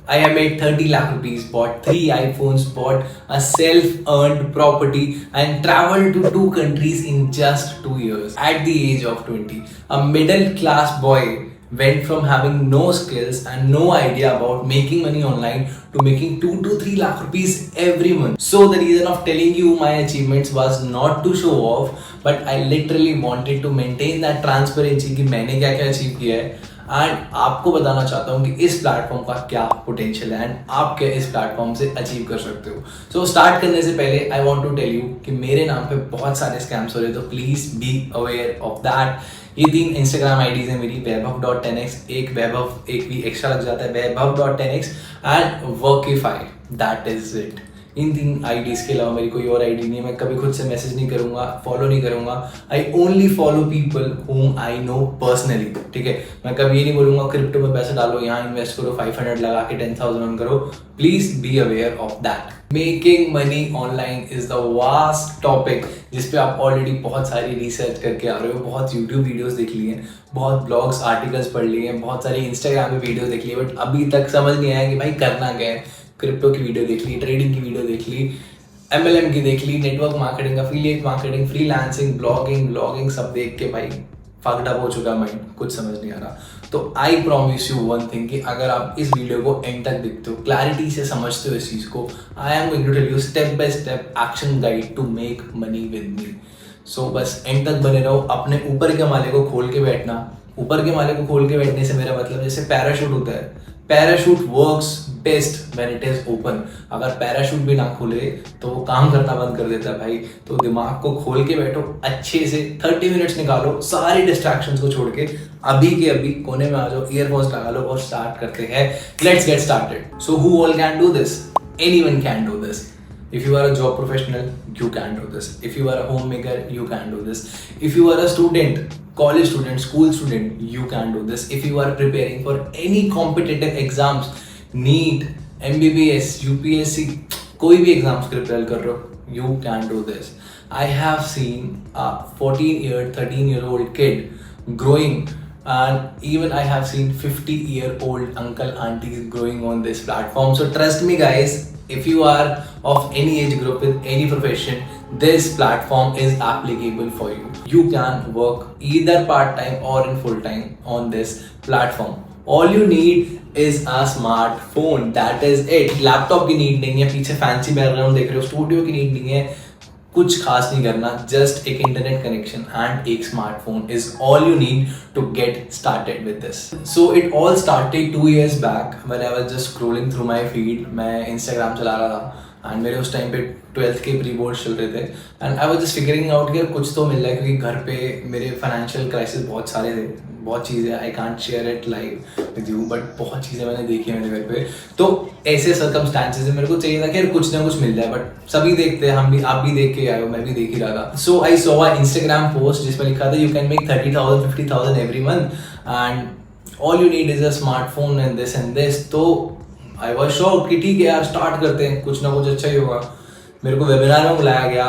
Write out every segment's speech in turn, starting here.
I have made 30 lakh rupees, bought 3 iPhones, bought a self-earned property, and traveled to 2 countries in just 2 years. At the age of 20, a middle-class boy went from having no skills and no idea about making money online to making 2 to 3 lakh rupees every month. So the reason of telling you my achievements was not to show off, but I literally wanted to maintain that transparency कि मैंने क्या क्या achieve किया है, and आपको बताना चाहता हूँ कि इस प्लेटफॉर्म का क्या पोटेंशियल है एंड आप क्या इस प्लेटफॉर्म से अचीव कर सकते हो. सो स्टार्ट करने से पहले I want to tell you कि मेरे नाम पे बहुत सारे स्कैम्स हो रहे हैं, तो please be aware of that. ये 3 इंस्टाग्राम आईडीज है मेरी, वैभव.10x, एक वैभव एक भी एक्स्ट्रा लग जाता है, वैभव.10x एंड वर्किफाई. That is it. इन 3 आईडीज के अलावा मेरी कोई और आईडी नहीं है. मैं कभी खुद से मैसेज नहीं करूंगा, फॉलो नहीं करूंगा. I only follow people whom I know personally. ठीक है, मैं कभी ये नहीं बोलूंगा क्रिप्टो में पैसे डालो, यहाँ इन्वेस्ट करो, 500 लगा के 10,000 अर्न करो. Please be aware of that. Making money online is the vast topic जिसपे आप ऑलरेडी बहुत सारी रिसर्च करके आ रहे हो, बहुत यूट्यूब वीडियोस देख लिए हैं, बहुत ब्लॉग्स आर्टिकल्स पढ़ लिए हैं, बहुत सारी इंस्टाग्राम पे वीडियोस देख ली है, बट अभी तक समझ नहीं आया कि भाई करना क्या है. क्रिप्टो की वीडियो देख ली, ट्रेडिंग की वीडियो देख ली, MLM की देख ली, network marketing, affiliate marketing, freelancing, blogging सब देख के भाई फक्ड अप हो चुका माइंड, कुछ समझ नहीं आ रहा. तो I promise you one thing कि अगर आप इस वीडियो को एंड तक देखते हो, क्लैरिटी से समझते हो इस चीज़ को, I am going to tell you step by step action guide to make money with me. So बस एंड तक बने रहो. अपने ऊपर के माले को खोल के बैठना. ऊपर के माले को खोल के बैठने से मेरा मतलब जैसे पैराशूट होता है, parachute works best when it is open. अगर पैराशूट भी ना खुले तो वो काम करना बंद कर देता है भाई. तो दिमाग को खोल के बैठो, अच्छे से 30 मिनट्स निकालो, सारी डिस्ट्रैक्शंस को छोड़ के अभी के अभी कोने में आ जाओ, ईयरफोन्स लगा लो और स्टार्ट करते हैं. Let's get started. So who all can do this? Anyone can do this. If you are a job professional, you can do this. If you are a homemaker, you can do this. If you are a student, college student, school student, you can do this. If you are preparing for any competitive exams, NEET, MBBS, UPSC, कोई भी exams prepare कर रहे हो, you can do this. I have seen a 13-year-old kid growing, and even I have seen 50-year-old uncle aunties growing on this platform. So trust me guys, if you are of any age group with any profession, this platform is applicable for you. You can work either part-time or in full-time on this platform. All you need is a smartphone. That is it. Laptop की need नहीं है, पीछे fancy background देख रहे हो, studio की need नहीं है, कुछ खास नहीं करना. जस्ट एक इंटरनेट कनेक्शन एंड एक smartphone is all you need to get started with this. So it all started 2 years back when I was just scrolling through my feed. मैं इंस्टाग्राम चला रहा था एंड मेरे उस टाइम पे 12th के pre boards चल रहे थे, and I was just figuring out कि कुछ तो मिल रहा है, क्योंकि घर पे मेरे फाइनेंशियल क्राइसिस बहुत सारे थे, बहुत चीज़ें I can't share it live with you, but बहुत चीज़ें मैंने देखी है मेरे घर पे. तो ऐसे सर्कमस्टांसेस में मेरे को चाहिए था कि यार कुछ ना कुछ मिल जाए, बट सभी देखते हैं, हम भी, आप भी देख के आए हो, मैं भी देख ही रहा था. So I saw a Instagram post जिसमें लिखा था you can make 30,000 50,000 every month and all you need is a smartphone and this. तो आई वाज शॉक्ड कि ठीक है यार, स्टार्ट करते हैं, कुछ ना कुछ अच्छा ही होगा. मेरे को वेबिनार में बुलाया गया,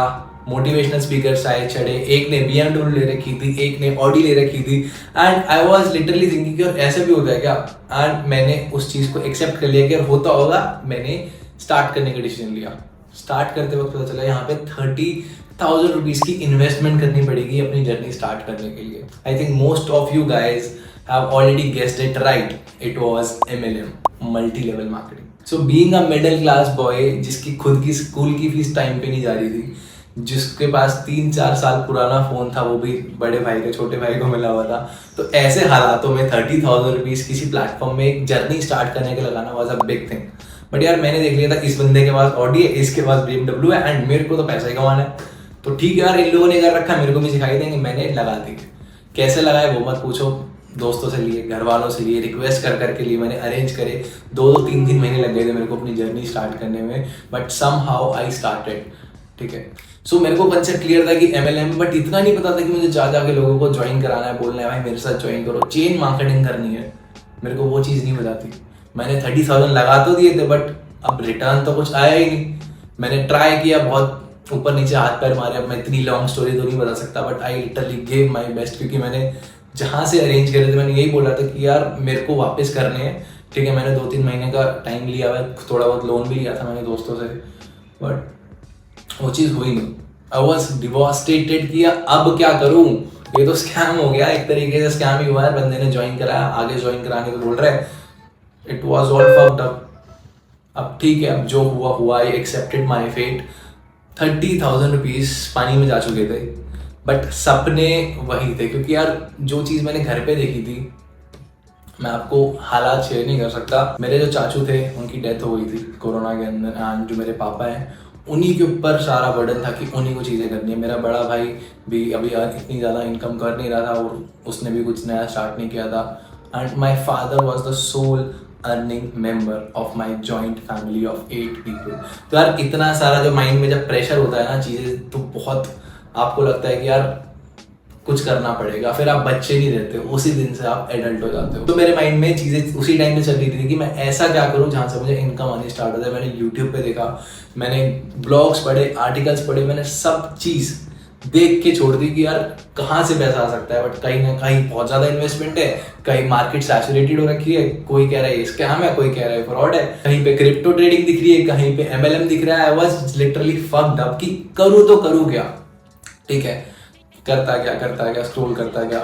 मोटिवेशनल स्पीकर्स आए चढ़े, एक ने BMW ले रखी थी, एक ने ऑडी ले रखी थी, and I was literally thinking कि ऐसे भी होता है क्या. एंड मैंने उस चीज़ को एक्सेप्ट कर लिया कि होता होगा. मैंने स्टार्ट करने का डिसीजन लिया. स्टार्ट करते वक्त पता चला यहाँ पे 30,000 रुपीज़ की इन्वेस्टमेंट करनी पड़ेगी अपनी जर्नी स्टार्ट करने के लिए. I think most of you guys have already guessed it right. It was MLM, multi level marketing. So being a middle class boy जिसकी खुद की स्कूल की फीस टाइम पे नहीं जा रही थी, जिसके पास 3-4 साल पुराना फोन था, वो भी बड़े भाई के छोटे भाई को मिला हुआ था, तो ऐसे हालातों में 30,000 रुपीज़ किसी प्लेटफॉर्म में एक जर्नी स्टार्ट करने के लगाना was a big thing. But यार मैंने देख लिया था इस बंदे के पास ऑडी है, इसके पास BMW है, एंड मेरे को तो पैसा ही कमाना है. तो ठीक है यार, इन लोगों ने कर रखा, मेरे को भी सिखाई देंगे. मैंने लगा दी. कैसे लगाए वो मत पूछो, दोस्तों से लिए, घर वालों से लिए, रिक्वेस्ट कर करके लिए, मैंने अरेंज करे. 2-3 महीने लग गए थे मेरे को अपनी जर्नी स्टार्ट करने में, but somehow I started. ठीक है. सो मेरे को कंसेप्ट क्लियर था कि MLM, बट इतना नहीं पता था कि मुझे जा जाके लोगों को ज्वाइन कराना है, बोलना है भाई मेरे साथ ज्वाइन करो, चेन मार्केटिंग करनी है. मेरे को वो चीज़ नहीं बताती. मैंने 30,000 लगा तो दिए थे, बट अब रिटर्न तो कुछ आया ही नहीं. मैंने ट्राई किया, बहुत ऊपर नीचे हाथ पैर मारे. अब मैं इतनी लॉन्ग स्टोरी तो नहीं बता सकता, but I literally gave my best, क्योंकि मैंने जहाँ से अरेंज करे थे मैंने यही बोला था कि यार मेरे को वापस करने हैं, ठीक है, मैंने 2-3 महीने का टाइम लिया हुआ, थोड़ा बहुत लोन भी लिया था मैंने दोस्तों से, बट वो चीज़ हुई नहीं। आई वॉज डिवॉस्टेटेड किया, अब क्या करूँ, ये तो स्कैम हो गया, एक तरीके से स्कैम ही हुआ है। बंदे ने ज्वाइन कराया, आगे ज्वाइन कराने को बोल रहे हैं, it was all fucked up. अब ठीक है, अब जो हुआ हुआ, I accepted my fate. 30,000 rupees पानी में जा चुके थे, बट सपने वही थे, क्योंकि यार जो चीज़ मैंने घर पे देखी थी, मैं आपको हालात शेयर नहीं कर सकता। मेरे जो चाचू थे उनकी डेथ हो गई थी कोरोना के अंदर, एंड जो मेरे पापा हैं उन्हीं के ऊपर सारा बर्डन था कि उन्हीं को चीज़ें करनी है। मेरा बड़ा भाई भी अभी इतनी ज़्यादा इनकम कर नहीं रहा था और उसने भी कुछ नया स्टार्ट नहीं किया था, and my father was the sole earning member of my joint family of 8 people. तो यार इतना सारा जो माइंड में जब प्रेशर होता है ना चीज़ें, तो बहुत आपको लगता है कि यार कुछ करना पड़ेगा, फिर आप बच्चे नहीं रहते, उसी दिन से आप एडल्ट हो जाते हो। तो मेरे माइंड में चीज़ें उसी टाइम में चल रही थी कि मैं ऐसा क्या करूं जहां से मुझे इनकम आनी स्टार्ट हो जाए। मैंने यूट्यूब पे देखा, मैंने ब्लॉग्स पढ़े, आर्टिकल्स पढ़े, मैंने सब चीज़ देख के छोड़ दी कि यार कहाँ से पैसा आ सकता है। बट कहीं ना कहीं बहुत ज़्यादा इन्वेस्टमेंट है, कहीं मार्केट सैचुरेटेड हो रखी है, कोई कह रहा है स्कैम है, कोई कह रहा है फ्रॉड है, कहीं पे क्रिप्टो ट्रेडिंग दिख रही है, कहीं पे MLM दिख रहा है। I was literally fucked up कि करूँ तो करूँ क्या। ठीक है, करता क्या स्क्रॉल करता गया,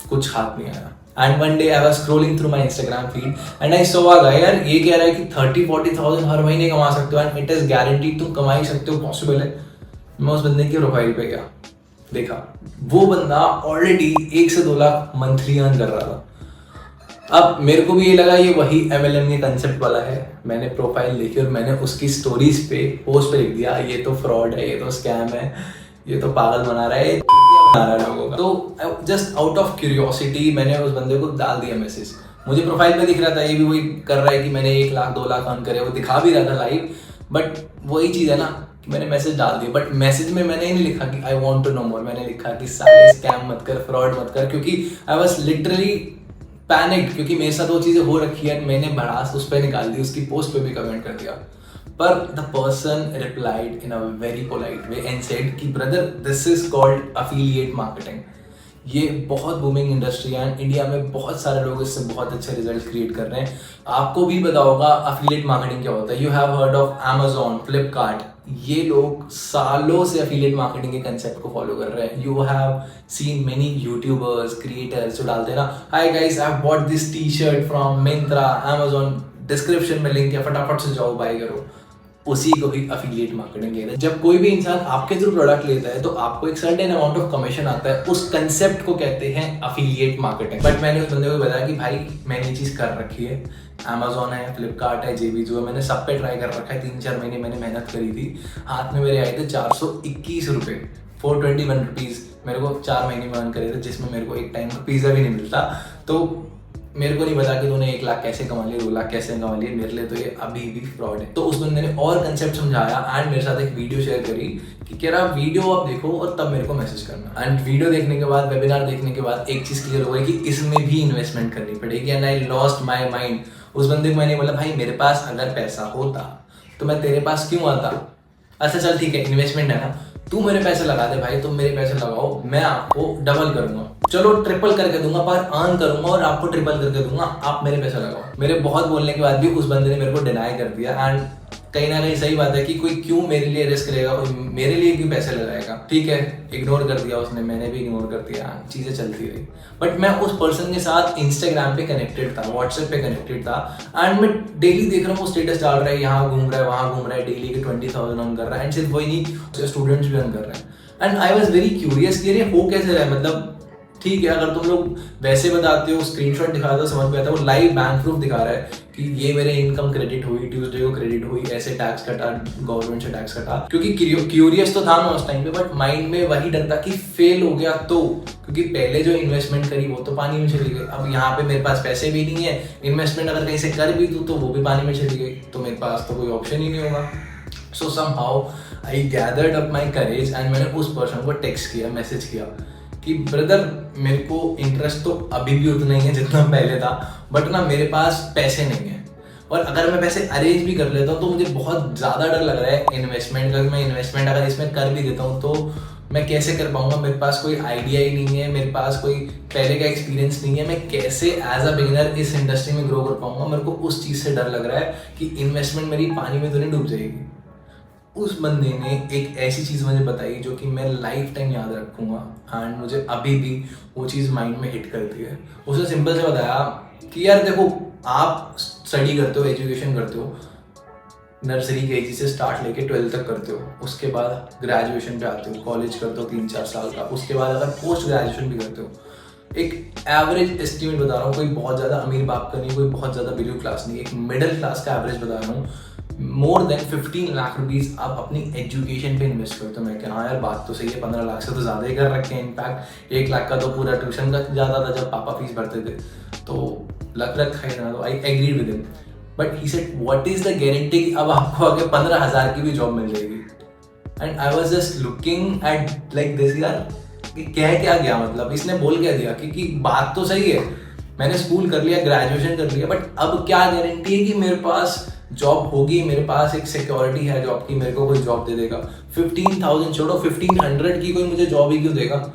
कुछ हाथ नहीं आया। And one day I was scrolling through my Instagram feed and I saw a guy, यार ये कह रहा है कि 30-40,000 हर महीने कमा सकते हो एंड इट इज गारंटीड, तुम कमा ही सकते हो, पॉसिबल है। मैं उस बंदे की प्रोफाइल पे गया, देखा वो बंदा ऑलरेडी 1 से 2 लाख मंथली अर्न कर रहा था। अब मेरे को भी ये लगा ये वही MLM के कंसेप्ट वाला है। मैंने प्रोफाइल देखी और मैंने उसकी स्टोरीज पे पोस्ट पे लिख दिया, ये तो फ्रॉड है, ये तो स्कैम है, ये तो पागल बना रहा है, बना रहा है लोगों का। तो जस्ट आउट ऑफ क्यूरियोसिटी मैंने उस बंदे को डाल दिया मैसेज। मुझे प्रोफाइल पे दिख रहा था ये भी वही कर रहा है कि मैंने 1 लाख 2 लाख अर्न करे, वो दिखा भी रहा था लाइव, बट वही चीज़ है ना, मैंने मैसेज डाल दिया। बट मैसेज में मैंने ये नहीं लिखा कि आई वांट टू नो मोर, मैंने लिखा कि साले स्कैम मत कर, फ्रॉड मत कर, क्योंकि आई वाज लिटरली पैनिक्ड, क्योंकि मेरे साथ वो चीज़ें हो रखी है। मैंने भड़ास उस पर निकाल दी, उसकी पोस्ट पे भी कमेंट कर दिया, पर the person replied in a very polite way and said कि brother this is called affiliate marketing. ये बहुत बूमिंग इंडस्ट्री है, इंडिया में बहुत सारे लोग इससे बहुत अच्छे रिजल्ट क्रिएट कर रहे हैं। आपको भी पता होगा अफिलिएट मार्केटिंग क्या होता है। You have heard of Amazon, Flipkart, ये लोग सालों से अफिलिएट मार्केटिंग के कंसेप्ट को फॉलो कर रहे हैं। You have seen many YouTubers, creators जो डालते हैं ना, hi guys I have bought this t-shirt from Myntra, Amazon, description में लिंक है, फटाफट से जाओ बाय करो। उसी को ही अफिलिएट मार्केटिंग कहते हैं। जब कोई भी इंसान आपके थ्रू प्रोडक्ट लेता है तो आपको एक सर्टेन अमाउंट ऑफ कमीशन आता है, उस कंसेप्ट को कहते हैं अफिलिएट मार्केटिंग। बट मैंने उस बंदे को बताया कि भाई मैंने ये चीज़ कर रखी है, Amazon है, फ्लिपकार्ट है, JB जो है, मैंने सब पे ट्राई कर रखा है। 3-4 महीने मैंने मेहनत करी थी, हाथ में मेरे आए थे 421 रुपये, 421 रुपीज़ मेरे को 4 महीने में अर्न करे थे, जिसमें मेरे को एक टाइम का पिज़्ज़ा भी नहीं मिलता। तो मेरे को नहीं पता कि तूने 1 लाख कैसे कमा लिए, 2 लाख कैसे कमा लिए, मेरे लिए तो ये अभी भी फ्रॉड है। तो उस बंदे ने और कंसेप्ट समझाया एंड मेरे साथ एक वीडियो शेयर करी कि कह रहा वीडियो आप देखो और तब मेरे को मैसेज करना। एंड वीडियो देखने के बाद, वेबिनार देखने के बाद एक चीज़ क्लियर हो गई कि इसमें भी इन्वेस्टमेंट करनी पड़ेगी। And I lost my mind. उस बंदे को मैंने बोला भाई मेरे पास अगर पैसा होता तो मैं तेरे पास क्यों आता। अच्छा चल ठीक है, इन्वेस्टमेंट है ना, तू मेरे पैसे लगा दे भाई, तुम मेरे पैसे लगाओ, मैं आपको डबल करूंगा, चलो ट्रिपल करके दूंगा, पर अर्न करूंगा और आपको ट्रिपल करके दूंगा, आप मेरे पैसे लगाओ। मेरे बहुत बोलने के बाद भी उस बंदे ने मेरे को डिनाई कर दिया। एंड कहीं ना कहीं सही बात है कि कोई क्यों मेरे लिए रिस्क लेगा, कोई मेरे लिए क्यों पैसे लगाएगा। ठीक है, इग्नोर कर दिया उसने, मैंने भी इग्नोर कर दिया, चीज़ें चलती रही। बट मैं उस पर्सन के साथ इंस्टाग्राम पे कनेक्टेड था, व्हाट्सएप पे कनेक्टेड था, एंड मैं डेली देख रहा हूँ वो स्टेटस डाल रहा है, यहाँ घूम रहा है, वहाँ घूम रहा है, डेली के 20,000 अर्न कर रहा है। एंड सिर्फ वही नहीं, स्टूडेंट्स भी अर्न कर रहे हैं। And I was very curious कि ये हो कैसे रहा है। मतलब ठीक है, अगर तुम लोग वैसे बताते हो, स्क्रीनशॉट दिखाते हो, समझ में आता है। वो लाइव बैंक प्रूफ दिखा रहा है कि ये मेरे इनकम क्रेडिट हुई, ट्यूसडे को क्रेडिट हुई, ऐसे टैक्स कटा, गवर्नमेंट से टैक्स कटा। क्योंकि क्यूरियस तो था मैं उस टाइम पे, बट माइंड में वही डर था कि फेल हो गया तो, क्योंकि पहले जो इन्वेस्टमेंट करी वो तो पानी में चली गई। अब यहाँ पे मेरे पास पैसे भी नहीं है, इन्वेस्टमेंट अगर कहीं से कर भी दूँ तो वो भी पानी में चली गई, तो मेरे पास तो कोई ऑप्शन ही नहीं होगा। सो somehow I gathered up my courage and मैंने उस पर्सन को टेक्स्ट किया, मैसेज किया कि ब्रदर मेरे को इंटरेस्ट तो अभी भी उतना ही है जितना पहले था, बट ना मेरे पास पैसे नहीं है, और अगर मैं पैसे अरेंज भी कर लेता हूँ तो मुझे बहुत ज़्यादा डर लग रहा है इन्वेस्टमेंट का। मैं इन्वेस्टमेंट अगर इसमें कर भी देता हूँ तो मैं कैसे कर पाऊंगा, मेरे पास कोई आइडिया ही नहीं है, मेरे पास कोई पहले का एक्सपीरियंस नहीं है, मैं कैसे एज अ बिगिनर इस इंडस्ट्री में ग्रो कर पाऊंगा, मेरे को उस चीज़ से डर लग रहा है कि इन्वेस्टमेंट मेरी पानी में तो नहीं डूब जाएगी। उस बंदे ने एक ऐसी चीज़ मुझे बताई जो कि मैं लाइफ टाइम याद रखूंगा एंड मुझे अभी भी वो चीज़ माइंड में हिट करती है। उसने सिंपल से बताया कि यार देखो, आप स्टडी करते हो, एजुकेशन करते हो, नर्सरी केजी से स्टार्ट लेके 12th तक करते हो, उसके बाद ग्रेजुएशन पे आते हो, कॉलेज करते हो 3-4 साल का, उसके बाद अगर पोस्ट ग्रेजुएशन भी करते हो, एक एवरेज एस्टिमेट बता रहा हूँ, कोई बहुत ज़्यादा अमीर बाप का नहीं, कोई बहुत ज़्यादा मिडिल क्लास नहीं, एक मिडिल क्लास का एवरेज बता रहा हूँ, मोर देन 15 लाख रुपीज़ आप अपनी एजुकेशन पे इन्वेस्ट करते हो। मैं कह हाँ यार बात तो सही है, 15 लाख से तो ज़्यादा ही कर रखे हैं, इनफैक्ट 1 लाख का तो पूरा ट्यूशन का ज़्यादा था जब पापा फीस भरते थे, तो लग रखा है ना, तो I agreed with him. But he said what is the guarantee कि अब आपको आगे 15,000 की भी जॉब मिल जाएगी। And I was just looking at like this, यार कि कह क्या गया, मतलब इसने बोल क्या दिया कि बात तो सही है, मैंने स्कूल कर लिया, ग्रेजुएशन कर लिया, बट अब क्या गारंटी है कि मेरे पास जॉब होगी, मेरे पास एक सिक्योरिटी है जॉब की, मेरे को कोई जॉब दे देगा। 15,000 छोड़ो, 1500 की कोई मुझे जॉब ही क्यों देगा,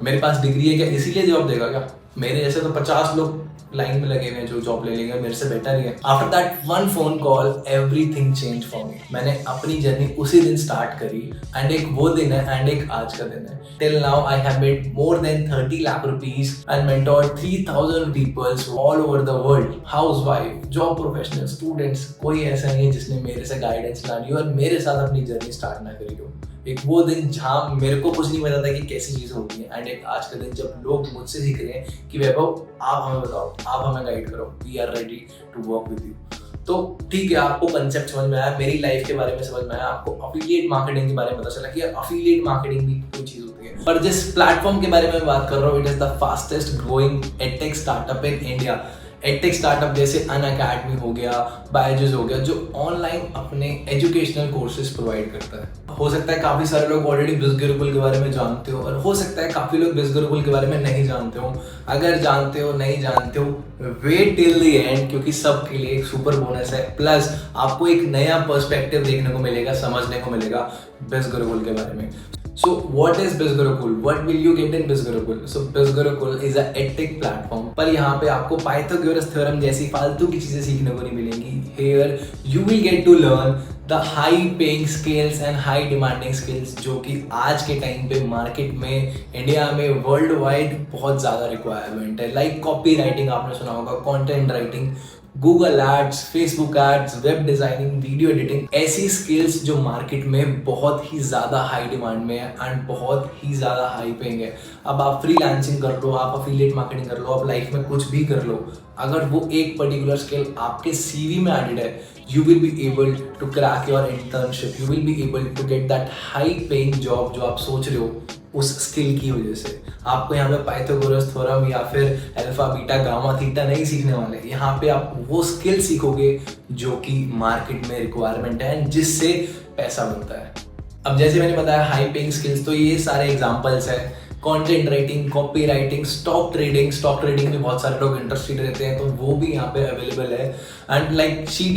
मेरे पास डिग्री है क्या इसीलिए जॉब देगा क्या? मेरे जैसे तो 50 लोग लाइन में लगे हुए हैं जो जॉब ले लेंगे, मेरे से बेटर ही है। After that one phone call everything change for me. मैंने अपनी जर्नी उसी दिन स्टार्ट करी एंड एक वो दिन है एंड एक आज का दिन है। Till now I have made more than 30 lakh rupees and mentored 3,000 peoples all over the world, housewife, job professional, students. कोई ऐसा नहीं है जिसने मेरे से गाइडेंस ना ली और मेरे साथ अपनी जर्नी स्टार्ट ना करी हो। एक वो दिन जहाँ मेरे को कुछ नहीं पता था कि कैसी चीज़ होती है एंड एक आज का दिन जब लोग मुझसे सीख रहे हैं कि वैभव आप हमें बताओ, आप हमें गाइड करो, we are ready to work with you. तो ठीक है, आपको कंसेप्ट समझ में आया, मेरी लाइफ के बारे में समझ में आया, आपको अफिलिएट मार्केटिंग के बारे में पता चला कि अफिलिएट मार्केटिंग भी कोई चीज़ होती है। पर जिस प्लेटफॉर्म के बारे में बात कर रहा हूँ, it is the fastest growing edtech startup in India. Edtech startup जैसे अनअकैडमी हो गया, बायजूस हो गया, जो ऑनलाइन अपने एजुकेशनल कोर्सेज प्रोवाइड करता है। हो सकता है काफ़ी सारे लोग ऑलरेडी बिजगुरुकुल के बारे में जानते हो और हो सकता है काफ़ी लोग बिजगुरुकुल के बारे में नहीं जानते हो। अगर जानते हो, नहीं जानते हो, वेट टिल द एंड, क्योंकि सबके लिए एक सुपर बोनस है। प्लस आपको एक नया पर्सपेक्टिव देखने को मिलेगा, समझने को मिलेगा बिजगुरुकुल के बारे में। So what is BizGurukul? What will you get in BizGurukul? So BizGurukul is a edtech platform. पर यहाँ पे आपको पाइथागोरस थ्योरम जैसी फालतू की चीजें सीखने को नहीं मिलेंगी। Here you will get to learn the high paying skills and high demanding skills जो कि आज के टाइम पे मार्केट में, इंडिया में, वर्ल्ड वाइड बहुत ज़्यादा रिक्वायरमेंट है। लाइक कॉपी राइटिंग आपने सुना होगा, content writing, Google ads, Facebook ads, web designing, video editing, ऐसी स्किल्स जो मार्केट में बहुत ही ज़्यादा हाई डिमांड में है एंड बहुत ही ज़्यादा हाई पेइंग है। अब आप फ्रीलांसिंग कर लो, आप अफिलिएट मार्केटिंग कर लो, आप लाइफ में कुछ भी कर लो, अगर वो एक पर्टिकुलर स्किल आपके सीवी में एडेड है, you will be able to crack your internship, you will be able to get that high paying job जो आप सोच रहे हो उस स्किल की वजह से। आपको यहाँ पे पाइथागोरस थ्योरम या फिर अल्फा बीटा गामा थीटा नहीं सीखने वाले, यहाँ पे आप वो स्किल सीखोगे जो कि मार्केट में रिक्वायरमेंट है जिससे पैसा बनता है। अब जैसे मैंने बताया हाई पेइंग स्किल्स, तो ये सारे एग्जांपल्स है। Content writing, copy writing, stock trading में बहुत सारे लोग इंटरेस्टेड रहते हैं, तो वो भी यहाँ पे अवेलेबल है। And like she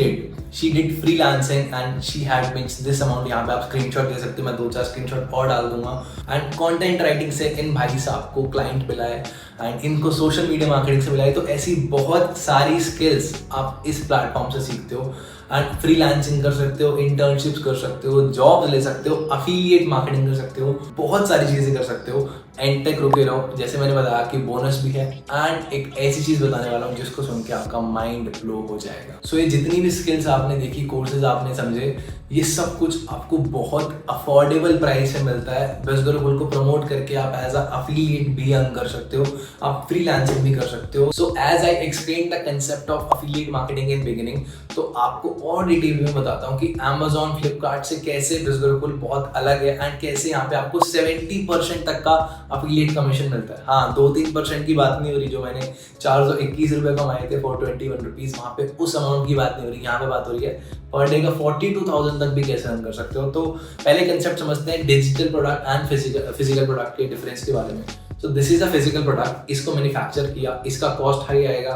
did freelancing and she had means this amount. यहाँ पे आप स्क्रीनशॉट दे सकते हो, मैं 2-4 स्क्रीनशॉट और डाल दूंगा। एंड कंटेंट राइटिंग से इन भाई साहब को क्लाइंट मिला है एंड इनको सोशल मीडिया मार्केटिंग से मिला है। तो ऐसी बहुत सारी स्किल्स आप इस प्लेटफॉर्म से सीखते हो एंड फ्रीलांसिंग कर सकते हो, इंटर्नशिप्स कर सकते हो, जॉब ले सकते हो, अफिलिएट मार्केटिंग कर सकते हो, बहुत सारी चीजें कर सकते हो। एंड तक रुके रहो, जैसे मैंने बताया कि बोनस भी है एंड एक ऐसी चीज बताने वाला हूँ जिसको सुन के आपका माइंड ब्लो हो जाएगा। सो ये जितनी भी स्किल्स आपने देखी, कोर्सेज आपने समझे, ये सब कुछ आपको बहुत अफोर्डेबल प्राइस में मिलता है। बिजगुरुकुल को प्रमोट करके आप एज अ अफिलिएट भी अर्न कर सकते हो, आप फ्रीलांसिंग भी कर सकते हो। So as I explain the concept of affiliate marketing in beginning, तो आपको और डिटेल में बताता हूँ कि Amazon, फ्लिपकार्ट से कैसे बिजगुरुकुल बहुत अलग है एंड कैसे यहाँ पे आपको 70% तक का अफिलिएट कमीशन मिलता है। हाँ, 2-3% की बात नहीं हो रही, जो मैंने 421 रुपये कमाए थे 421 रुपीज़, वहाँ पे उस अमाउंट की बात नहीं हो रही। यहाँ पे बात हो रही है पर डे का 42,000 तक भी कैसे अर्न कर सकते हो। तो पहले कंसेप्ट समझते हैं digital product and physical product के डिफरेंस के बारे में। So this is a physical product, इसको मैन्युफैक्चर किया, इसका कॉस्ट हाई आएगा,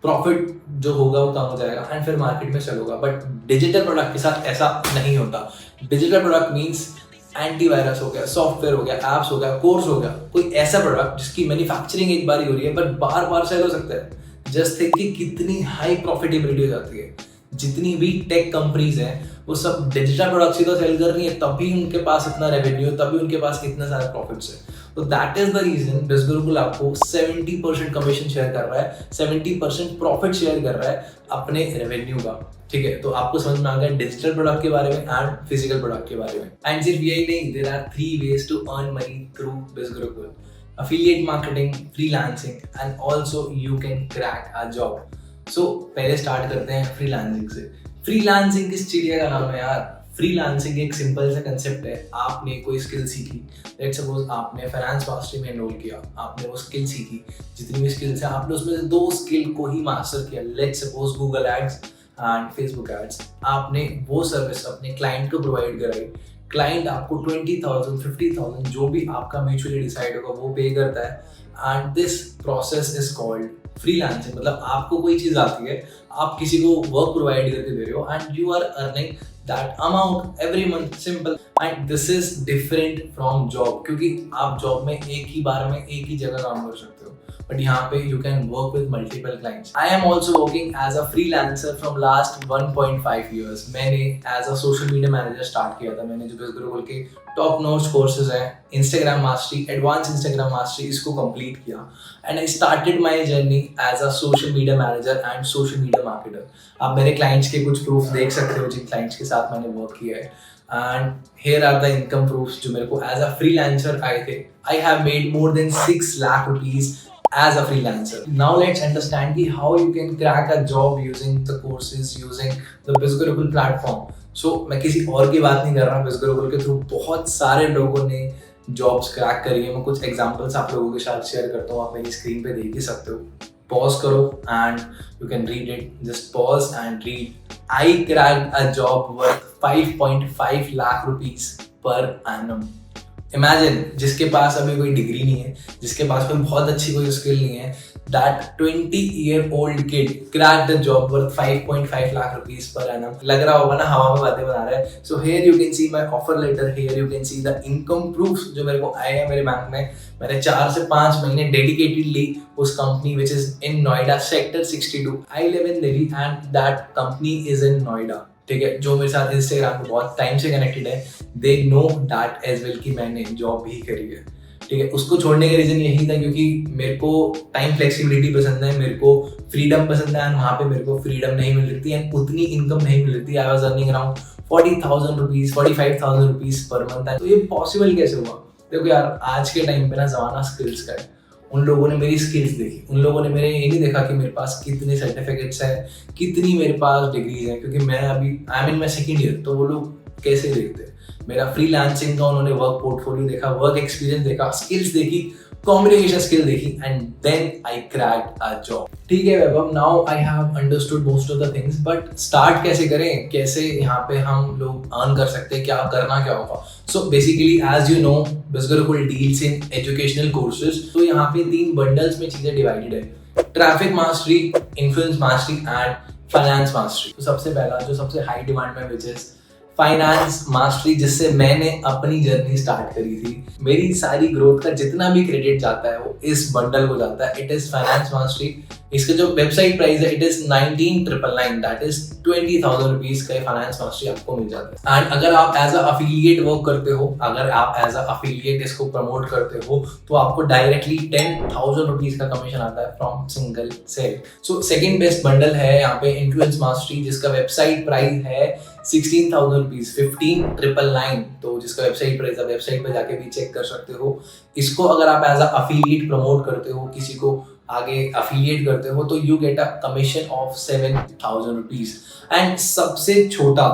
प्रॉफिट जो होगा वो कम हो जाएगा एंड फिर मार्केट में सेल होगा। बट डिजिटल प्रोडक्ट के साथ ऐसा नहीं होता। डिजिटल प्रोडक्ट मीन्स एंटीवायरस हो गया, सॉफ्टवेयर हो गया, एप्स हो गया, कोर्स हो गया, कोई ऐसा प्रोडक्ट जिसकी मैन्युफैक्चरिंग एक बार ही हो रही है बट बार बार सेल हो सकता है। जस्ट थिंक कि कितनी हाई प्रॉफिटेबिलिटी हो जाती है। जितनी भी टेक कंपनीज हैं वो सब डिजिटल प्रोडक्ट्स ही तो सेल कर रही है, तभी उनके पास इतना रेवेन्यू, तभी उनके पास इतने सारे प्रॉफिट्स है। तो दैट इज द रीजन बिज़गुरुकुल आपको 70% कमीशन शेयर कर रहा है, 70% प्रॉफिट शेयर कर रहा है अपने रेवेन्यू का। ठीक है, तो आपको समझ में आ गया डिजिटल प्रोडक्ट के बारे में एंड फिजिकल प्रोडक्ट के बारे में। एंड सिर्फ यही नहीं, there are 3 ways to earn money through Bizgurukul: affiliate marketing, freelancing and also you can crack a job. So पहले स्टार्ट करते हैं फ्रीलांसिंग से। फ्रीलांसिंग किस चिड़िया का नाम है यार? फ्रीलांसिंग एक सिंपल सा कंसेप्ट है। आपने कोई स्किल सीखी, लेट्स सपोज आपने फाइनेंस मास्टरी में एनरोल किया, आपने वो स्किल सीखी, जितनी भी स्किल्स है आपने उसमें से 2 स्किल को ही मास्टर किया, let's suppose Google ads and Facebook ads. आपने वो सर्विस अपने क्लाइंट को प्रोवाइड कराई, क्लाइंट आपको 20,000 50,000 जो भी आपका म्यूचुअली डिसाइड होगा वो पे करता है and this process is called freelancing. मतलब आपको कोई चीज आती है, आप किसी को वर्क प्रोवाइड करके दे रहे हो and you are earning that amount every month, simple. And this is different from job, क्योंकि आप जॉब में एक ही बार में एक ही जगह काम कर सकते हो, बट यहाँ पे you can work with multiple clients. I am also working as a freelancer from last 1.5 years। मैंने as a social media manager start किया था। मैंने जो बिज़गुरुकुल के टॉप नोट्स कोर्सेज हैं, Instagram mastery, advance Instagram mastery, इसको कंप्लीट किया and I started my journey as a social media manager and social media marketer. आप मेरे क्लाइंट्स के कुछ प्रूफ देख सकते हो जिन क्लाइंट्स के साथ मैंने वर्क किया है, and here are the income proofs जो मेरे को एज अ फ्रीलांसर आए थे। I have made more than 6 lakh rupees as a freelancer. Now let's understand how you can crack a job using the courses, using the BizGurukul platform. So मैं किसी और की बात नहीं कर रहा, BizGurukul के थ्रू बहुत सारे लोगों ने जॉब्स क्रैक करी है। मैं कुछ एग्जांपल्स आप लोगों के साथ शेयर करता हूँ, आप मेरी स्क्रीन पे देख ही सकते हो। पॉज करो and you can read it, just pause and read. I cracked a job worth 5.5 lakh rupees per annum. Imagine, जिसके पास अभी कोई डिग्री नहीं है, जिसके पास कोई बहुत अच्छी कोई स्किल नहीं है, that 20-year-old kid cracked the job worth 5.5 lakh rupees per annum. लग रहा होगा ना हवा में बातें बना रहा है। So here you can see my offer letter, here you can see the income proofs जो मेरे को आए हैं मेरे बैंक में। मैंने 4 से 5 महीने डेडिकेटेडली उस company which is in Noida sector 62. I live in Delhi and that company is in Noida. ठीक है, जो मेरे साथ इंस्टाग्राम पे बहुत टाइम से कनेक्टेड है, they know that as well कि मैंने जॉब भी करी है। ठीक है, उसको छोड़ने का रीजन यही था क्योंकि मेरे को टाइम फ्लेक्सिबिलिटी पसंद है, मेरे को फ्रीडम पसंद है एंड वहाँ पे मेरे को फ्रीडम नहीं मिल रही थी एंड उतनी इनकम नहीं मिल रही थी। I was earning around 40,000 rupees 45,000 rupees per month है। तो ये पॉसिबल कैसे हुआ? देखो यार, आज के टाइम पे ना जमाना स्किल्स का है। उन लोगों ने मेरी स्किल्स देखी, उन लोगों ने मेरे ये नहीं देखा कि मेरे पास कितने सर्टिफिकेट्स हैं, कितनी मेरे पास डिग्रीज हैं, क्योंकि मैं अभी I am in my second year. तो वो लोग कैसे देखते हैं? मेरा फ्रीलांसिंग का उन्होंने वर्क पोर्टफोलियो देखा, वर्क एक्सपीरियंस देखा, स्किल्स देखी, कम्युनिकेशन स्किल देखी and then I cracked a job. ठीक है Vaibhav, now I have understood most of the things, but start कैसे करें, कैसे यहाँ पे हम लोग अर्न कर सकते हैं, क्या करना क्या होगा? So basically as you know Bizgurukul deals in educational courses. तो यहाँ पे 3 बंडल्स में चीजें डिवाइडेड है: traffic mastery, influence mastery and finance mastery. तो सबसे पहला जो सबसे हाई डिमांड में विच इज फाइनेंस मास्टरी, जिससे मैंने अपनी जर्नी स्टार्ट करी थी। मेरी सारी ग्रोथ का जितना भी क्रेडिट जाता है वो इस बंडल को जाता है। It is finance mastery. इसका जो वेबसाइट प्राइस है it is 19,999, that is 20,000 rupees का फाइनेंस मास्टरी आपको मिल जाता है। एंड अगर आप एज अ अफिलिएट वर्क करते हो, अगर आप एज अ अफिलिएट इसको प्रमोट करते हो, तो आपको डायरेक्टली 10,000 रुपीज का कमीशन आता है from single sale. So second best bundle है यहाँ पे इन्फ्लुएंस मास्टरी, जिसका वेबसाइट प्राइस है 16,000 रुपीज, 15,999। तो जिसका वेबसाइट प्राइस है, वेबसाइट पे जाके भी चेक कर सकते हो। इसको अगर आप एज अ अफिलिएट प्रमोट करते हो, किसी को आगे अफिलिएट करते हो, तो you get a commission of 7,000 rupees. And सबसे छोटा,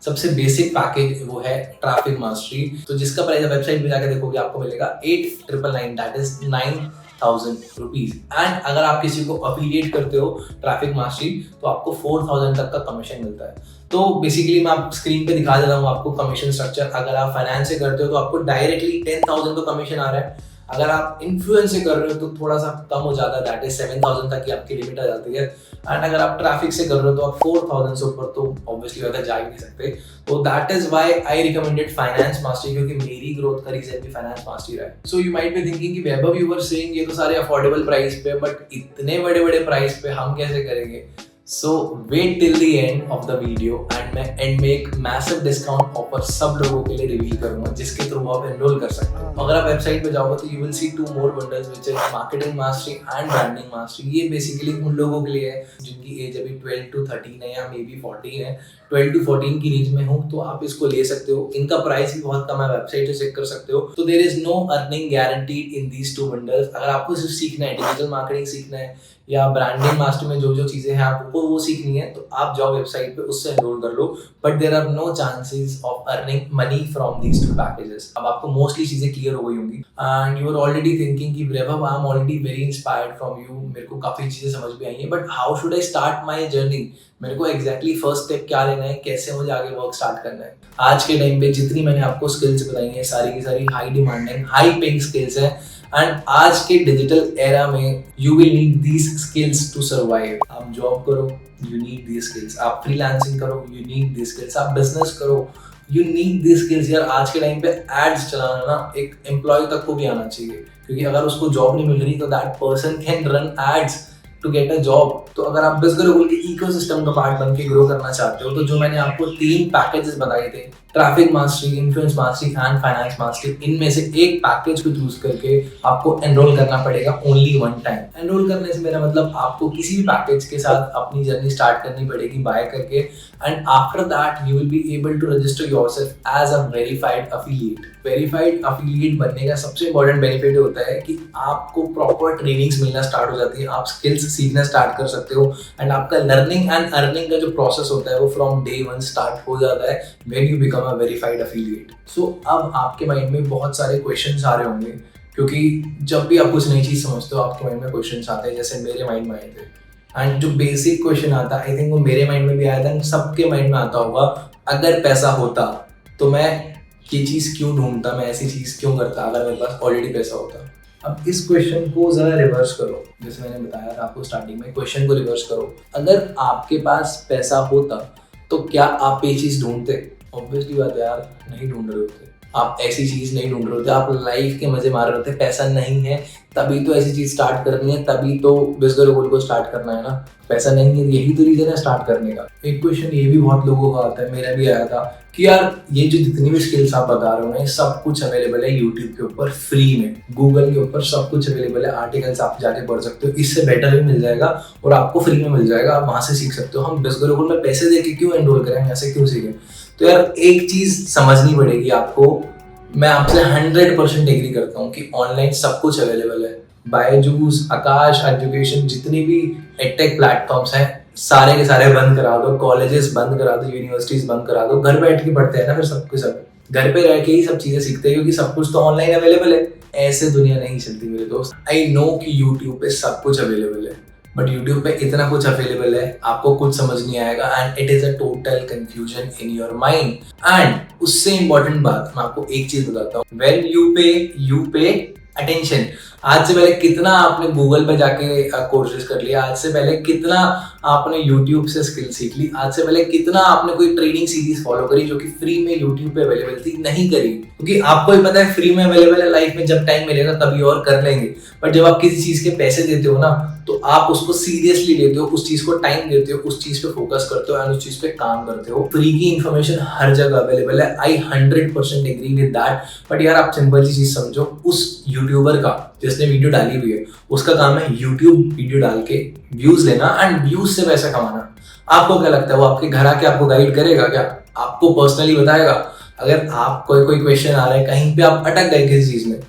सबसे बेसिक पैकेज वो है ट्रैफिक मास्टरी। तो जिसका प्राइस वेबसाइट पे जाके देखोगे आपको मिलेगा 8,999, दैट इज 9,000 रुपीज। एंड अगर आप किसी को अफिलिएट करते हो ट्रैफिक मास्टरी, तो आपको 4,000 तक का कमीशन मिलता है। तो बेसिकली मैं आप स्क्रीन पे दिखा देता हूँ आपको कमीशन स्ट्रक्चर। अगर आप फाइनेंस से करते हो तो आपको डायरेक्टली 10,000 का कमीशन आ रहा है। अगर आप इन्फ्लुएंस से कर रहे हो तो थोड़ा सा कम हो जाता है, दैट इज 7,000 तक की आपकी लिमिट आ जाती है। एंड अगर आप ट्रैफिक से कर रहे हो तो आप 4,000 से ऊपर तो ऑब्वियसली अगर जा ही नहीं सकते। तो that is why I recommended finance mastery, क्योंकि मेरी ग्रोथ का रीजन भी फाइनेंस मास्टरी रहा है। So you might be thinking कि वैभव, यू वर सेइंग ये तो सारे अफोर्डेबल प्राइस पे, बट इतने बड़े बड़े प्राइस पे हम कैसे करेंगे? So wait till the end of the video and make massive discount offer सब लोगों के लिए रिवील करूंगा, जिसके थ्रू आप एनरोल कर सकते हो। अगर आप वेबसाइट पे जाओगे तो you will see 2 more bundles which is marketing mastery and branding mastery। ये बेसिकली उन लोगों के लिए है जिनकी एज अभी 12 to 13 है या मे बी 14 है। 12 to 14 की रेंज में हो तो आप इसको ले सकते हो। इनका प्राइस भी बहुत कम है, वेबसाइट से चेक कर सकते हो। तो there is no earning guaranteed in these 2 bundles. अगर आपको सिर्फ सीखना है, डिजिटल मार्केटिंग सीखना है या ब्रांडिंग मास्टर में जो जो चीजें हैं आपको वो सीखनी है, तो आप जाओ वेबसाइट पे, उससे एनरोल कर लो। But there are no chances of earning money from these 2 packages. अब आपको मोस्टली चीजें क्लियर हो गई होंगी and you are already thinking कि Vaibhav, I am already very inspired from you, मेरे को काफी चीजें समझ में आई है, but how should I start my journey? मेरे को एग्जैक्टली फर्स्ट स्टेप क्या लेना है, कैसे मुझे आगे वर्क स्टार्ट करना है? आज के टाइम पे जितनी मैंने आपको स्किल्स बताई हैं, सारी की सारी high demanding, high paying skills है। एंड आज के डिजिटल एरा में you will need these skills to survive. आप जॉब करो, यू नीड दीज स्किल्स। आप फ्रीलांसिंग करो, यू नीड दीज स्किल्स। आप बिजनेस करो, यू नीड दीज स्किल्स। यार आज के टाइम पे एड्स चलाना ना एक एम्प्लॉय तक को भी आना चाहिए, क्योंकि अगर उसको जॉब नहीं मिल रही तो that person can run ads to get a job. तो अगर आप बिजनेस के इकोसिस्टम का पार्ट बन के ग्रो करना चाहते हो, तो जो मैंने आपको 3 पैकेजेस बताए थे, traffic mastery, influence mastery and finance mastery, इनमें से एक पैकेज को चूज करके आपको एनरोल करना पड़ेगा ओनली 1 टाइम। एनरोल करने से मेरा मतलब आपको किसी भी पैकेज के साथ अपनी जर्नी स्टार्ट करनी पड़ेगी बाय करके, and after that you will be able to register yourself as a verified affiliate. Verified affiliate बनने का सबसे इंपॉर्टेंट बेनिफिट होता है कि आपको प्रॉपर ट्रेनिंग्स मिलना स्टार्ट हो जाती है, आप स्किल्स सीखना स्टार्ट कर सकते हो, एंड आपका लर्निंग एंड अर्निंग का जो प्रोसेस होता है वो फ्रॉम डे 1 स्टार्ट हो जाता है when you become a verified affiliate. So अब आपके माइंड में बहुत सारे क्वेश्चंस आ रहे होंगे, क्योंकि जब भी आप कुछ नई चीज समझते हो आपके माइंड में क्वेश्चंस आते हैं, जैसे मेरे माइंड में आए थे। एंड जो बेसिक क्वेश्चन आता है, आई थिंक वो मेरे माइंड में भी आया था, सबके माइंड में आता होगा, अगर पैसा होता तो मैं ये चीज क्यों ढूंढता, मैं ऐसी चीज क्यों करता अगर मेरे पास ऑलरेडी पैसा होता। अब इस क्वेश्चन को जरा रिवर्स करो, जैसे मैंने बताया था आपको स्टार्टिंग में, क्वेश्चन को रिवर्स करो। अगर आपके पास पैसा होता तो क्या आप ये चीज ढूंढते? ऑब्वियसली बात है यार, नहीं ढूंढ रहे होते। आप ऐसी चीज नहीं ढूंढ रहे होते, आप लाइफ के मजे मार रहे होते। पैसा नहीं है तभी तो ऐसी चीज स्टार्ट करनी है, तभी तो बिजनेस गोल को स्टार्ट करना है ना। पैसा नहीं है, यही तो रीजन है स्टार्ट करने का। एक क्वेश्चन ये भी बहुत लोगों का आता है, मेरा भी आया था, कि यार ये जो जितनी भी स्किल्स आप बता रहे हो ना, ये सब कुछ अवेलेबल है यूट्यूब के ऊपर फ्री में, गूगल के ऊपर सब कुछ अवेलेबल है, आर्टिकल्स आप जाके पढ़ सकते हो, इससे बेटर भी मिल जाएगा और आपको फ्री में मिल जाएगा, आप वहां से सीख सकते हो। हम बिजनेस गोल में पैसे देके क्यों एनरोल करें, ऐसे क्यों सीखें? तो यार एक चीज समझनी पड़ेगी आपको, मैं आपसे 100% एग्री करता हूँ कि ऑनलाइन सब कुछ अवेलेबल है। बायजूस, आकाश एजुकेशन, जितने भी एडटेक प्लेटफॉर्म्स हैं, सारे के सारे बंद करा दो, कॉलेजेस बंद करा दो, यूनिवर्सिटीज बंद करा दो, घर बैठ के पढ़ते हैं ना फिर सब कुछ, सब घर पे रह के ही सब चीजें सीखते हैं, क्योंकि सब कुछ तो ऑनलाइन अवेलेबल है। ऐसे दुनिया नहीं चलती मेरे दोस्त। आई नो कि यूट्यूब पे सब कुछ अवेलेबल है, बट यूट्यूब पे इतना कुछ अवेलेबल है, आपको कुछ समझ नहीं आएगा, and it is a total confusion in your mind. And उससे इंपॉर्टेंट बात मैं आपको एक चीज बताता हूँ, व्हेन यू पे अटेंशन। आज से पहले कितना आपने गूगल पे जाके कोर्सेज कर लिया, आज से पहले कितना आपने यूट्यूब से स्किल सीख ली, आज से पहले कितना आपने कोई ट्रेनिंग सीरीज फॉलो करी जो कि फ्री में यूट्यूब पे अवेलेबल थी? नहीं करी, क्योंकि आपको भी पता है फ्री में अवेलेबल है, लाइफ में जब टाइम मिलेगा तभी और कर लेंगे। बट जब आप किसी चीज के पैसे देते हो ना, तो आप उसको सीरियसली लेते हो, उस चीज को टाइम देते हो, उस चीज पे फोकस करते हो एंड उस चीज पे काम करते हो। फ्री की इन्फॉर्मेशन हर जगह अवेलेबल है, आई 100% एग्री विद दैट। बट यार आप सिंपल सी चीज समझो, उस यूट्यूबर का जिसने वीडियो डाली हुई है, उसका काम है यूट्यूब वीडियो डाल के व्यूज लेना एंड व्यूज से पैसा कमाना। आपको क्या लगता है वो आपके घर आके आपको गाइड करेगा क्या? आपको पर्सनली बताएगा? अगर आप कोई क्वेश्चन आ रहा है, कहीं पे आप अटक गए किसी चीज में,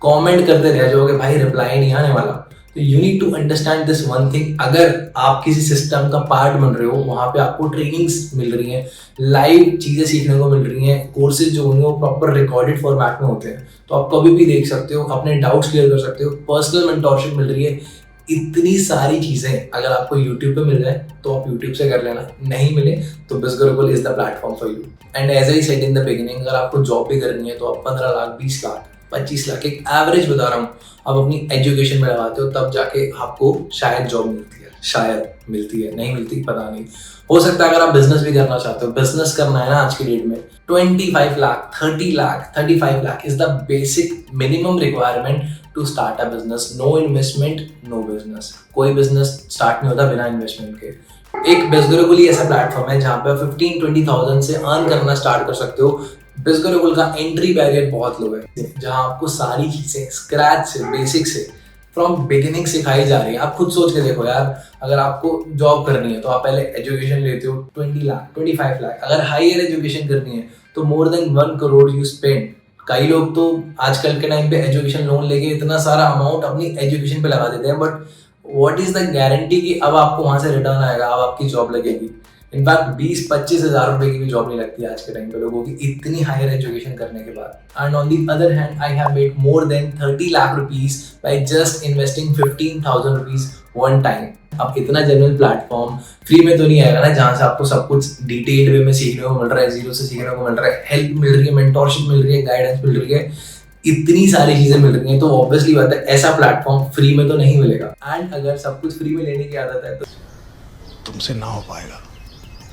कमेंट करते रह जाओगे, भाई रिप्लाई नहीं आने वाला। तो you need to understand this one thing, अगर आप किसी सिस्टम का पार्ट बन रहे हो, वहां पे आपको ट्रेनिंग्स मिल रही हैं, लाइव चीजें सीखने को मिल रही हैं, कोर्सेज जो होंगे वो प्रॉपर रिकॉर्डेड फॉर्मेट में होते हैं, तो आप कभी भी देख सकते हो, अपने डाउट्स क्लियर कर सकते हो, पर्सनल मेंटोरशिप मिल रही है। इतनी सारी चीजें अगर आपको YouTube पे मिल जाए तो आप YouTube से कर लेना, नहीं मिले तो Bizgurukul is the platform for you. And as I said in the beginning, अगर आपको जॉब भी करनी है तो आप 15 लाख 20 लाख 25 लाख, एक एवरेज बता रहा हूँ, आप अपनी एजुकेशन में लगाते हो तब जाके आपको शायद जॉब मिलती है, शायद मिलती है, नहीं मिलती पता नहीं। हो सकता है अगर आप बिजनेस भी करना चाहते हो, बिजनेस करना है ना आज की डेट में, 25 lakh, 30 lakh, 35 lakh is the basic minimum requirement to start a business. No investment no business. कोई बिजनेस स्टार्ट नहीं होता बिना इन्वेस्टमेंट के। एक बिजगुरुकुल ऐसा प्लेटफॉर्म है जहाँ पे 15-20 थाउजेंड से अर्न करना स्टार्ट कर सकते हो। बिजगुरुकुल का एंट्री बैरियर बहुत लो है, जहाँ आपको सारी चीजें स्क्रैच से, बेसिक से, फ्रॉम बिगिनिंग सिखाई जा रही है। आप खुद सोच के देखो यार, अगर आपको जॉब करनी है तो आप पहले एजुकेशन लेते हो 20 लाख, 25 लाख। अगर हायर एजुकेशन करनी है तो more than 1 crore you spend. कई लोग तो आजकल के टाइम पे एजुकेशन लोन लेके इतना सारा अमाउंट अपनी एजुकेशन पे लगा देते हैं, but what is the guarantee कि अब आपको वहां से रिटर्न आएगा, अब आपकी जॉब लगेगी। इनफैक्ट 20-25 हज़ार रुपए की भी जॉब नहीं लगती आज के टाइम पे लोगों की, इतनी हायर एजुकेशन करने के बाद। And on the other hand I have made more than 30 lakh rupees by just investing 15,000 rupees one time. अब इतना जनरल प्लेटफॉर्म फ्री में तो नहीं आएगा ना, जहाँ से आपको सब कुछ डिटेल्ड वे में सीखने को मिल रहा है, जीरो से सीखने को मिल रहा है, हेल्प मिल रही है, मेंटोरशिप मिल रही है, गाइडेंस मिल रही है, इतनी सारी चीजें मिल रही हैं, तो ऑब्वियसली बात है ऐसा प्लेटफॉर्म फ्री में तो नहीं मिलेगा। एंड अगर सब कुछ फ्री में लेने की आदत है तो तुमसे ना हो पाएगा।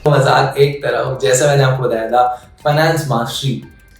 मजाक एक तरफ, जैसा मैंने आपको बताया था, फाइनेंस मास्टरी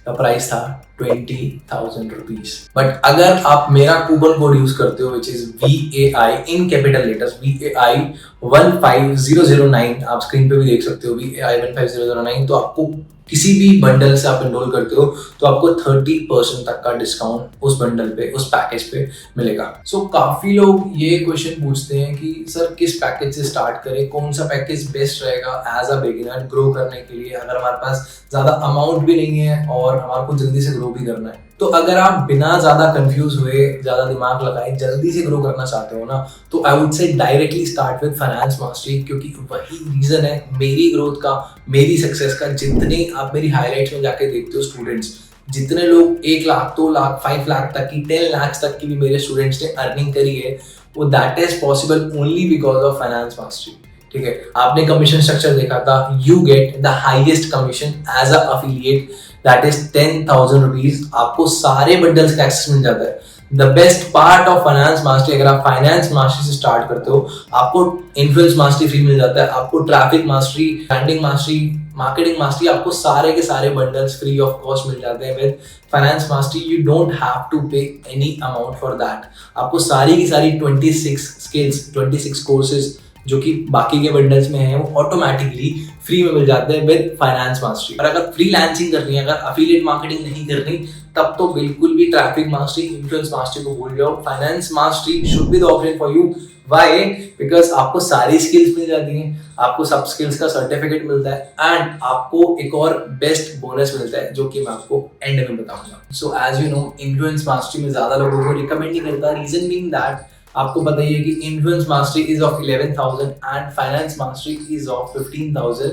का प्राइस था 20,000 रुपीज। बट अगर आप मेरा कूपन कोड यूज करते हो which is VAI in capital letters, VAI 15009, आप स्क्रीन पे भी देख सकते हो VAI 15009, तो आपको किसी भी बंडल से आप एनरोल करते हो तो आपको 30% तक का डिस्काउंट उस बंडल पे, उस पैकेज पे मिलेगा। सो काफी लोग ये क्वेश्चन पूछते हैं कि सर किस पैकेज से स्टार्ट करें, कौन सा पैकेज बेस्ट रहेगा एज अ बिगिनर ग्रो करने के लिए, अगर हमारे पास ज्यादा अमाउंट भी नहीं है और हमारे को जल्दी से ग्रो भी करना है। तो अगर आप बिना ज्यादा कंफ्यूज हुए, ज्यादा दिमाग लगाए जल्दी से ग्रो करना चाहते हो ना, तो I would say directly start with finance mastery, क्योंकि वही रीजन है मेरी ग्रोथ का, मेरी सक्सेस का। जितने आप मेरी हाईलाइट्स में जाके देखते हो स्टूडेंट्स, जितने लोग 1 लाख, 2 लाख, 5 लाख तक की, 10 लाख तक की भी मेरे स्टूडेंट्स ने अर्निंग करी है, वो that is possible only because of finance mastery. ठीक है, आपने कमीशन स्ट्रक्चर देखा था, you get the highest commission as a affiliate, that is 10,000 rupees. आपको सारे बंडल्स का एक्सेस मिल जाता है। The best part of finance mastery, अगर आप फाइनेंस मास्टरी से स्टार्ट करते हो, आपको इन्फ्लुएंस मास्टरी फ्री मिल जाता है, आपको traffic mastery, branding mastery, marketing mastery, आपको सारे के सारे बंडल्स फ्री ऑफ कॉस्ट मिल जाते हैं with finance mastery. You don't have to pay any amount for that. आपको सारी की सारी 26 स्किल्स, 26 कोर्सेज जो कि बाकी के बंडल्स में है, वो ऑटोमेटिकली फ्री में मिल जाते हैं विद फाइनेंस मास्टरी। और अगर फ्रीलांसिंग करनी है, अगर अफिलिएट मार्केटिंग नहीं करनी, तब तो बिल्कुल भी ट्रैफिक मास्टरी, इन्फ्लुएंस मास्टरी को भूल जाओ। Finance mastery should be the option for you. Why? Because आपको सारी स्किल्स मिल जाती हैं, आपको सब स्किल्स का सर्टिफिकेट मिलता है, एंड आपको एक और बेस्ट बोनस मिलता है जो कि मैं आपको एंड में बताऊंगा। So as you know, influence mastery में ज्यादा लोगों को रिकमेंड नहीं करता, रीजन बीइंग दैट आपको पता ही है कि influence mastery is of 11,000 and finance mastery is of 15,000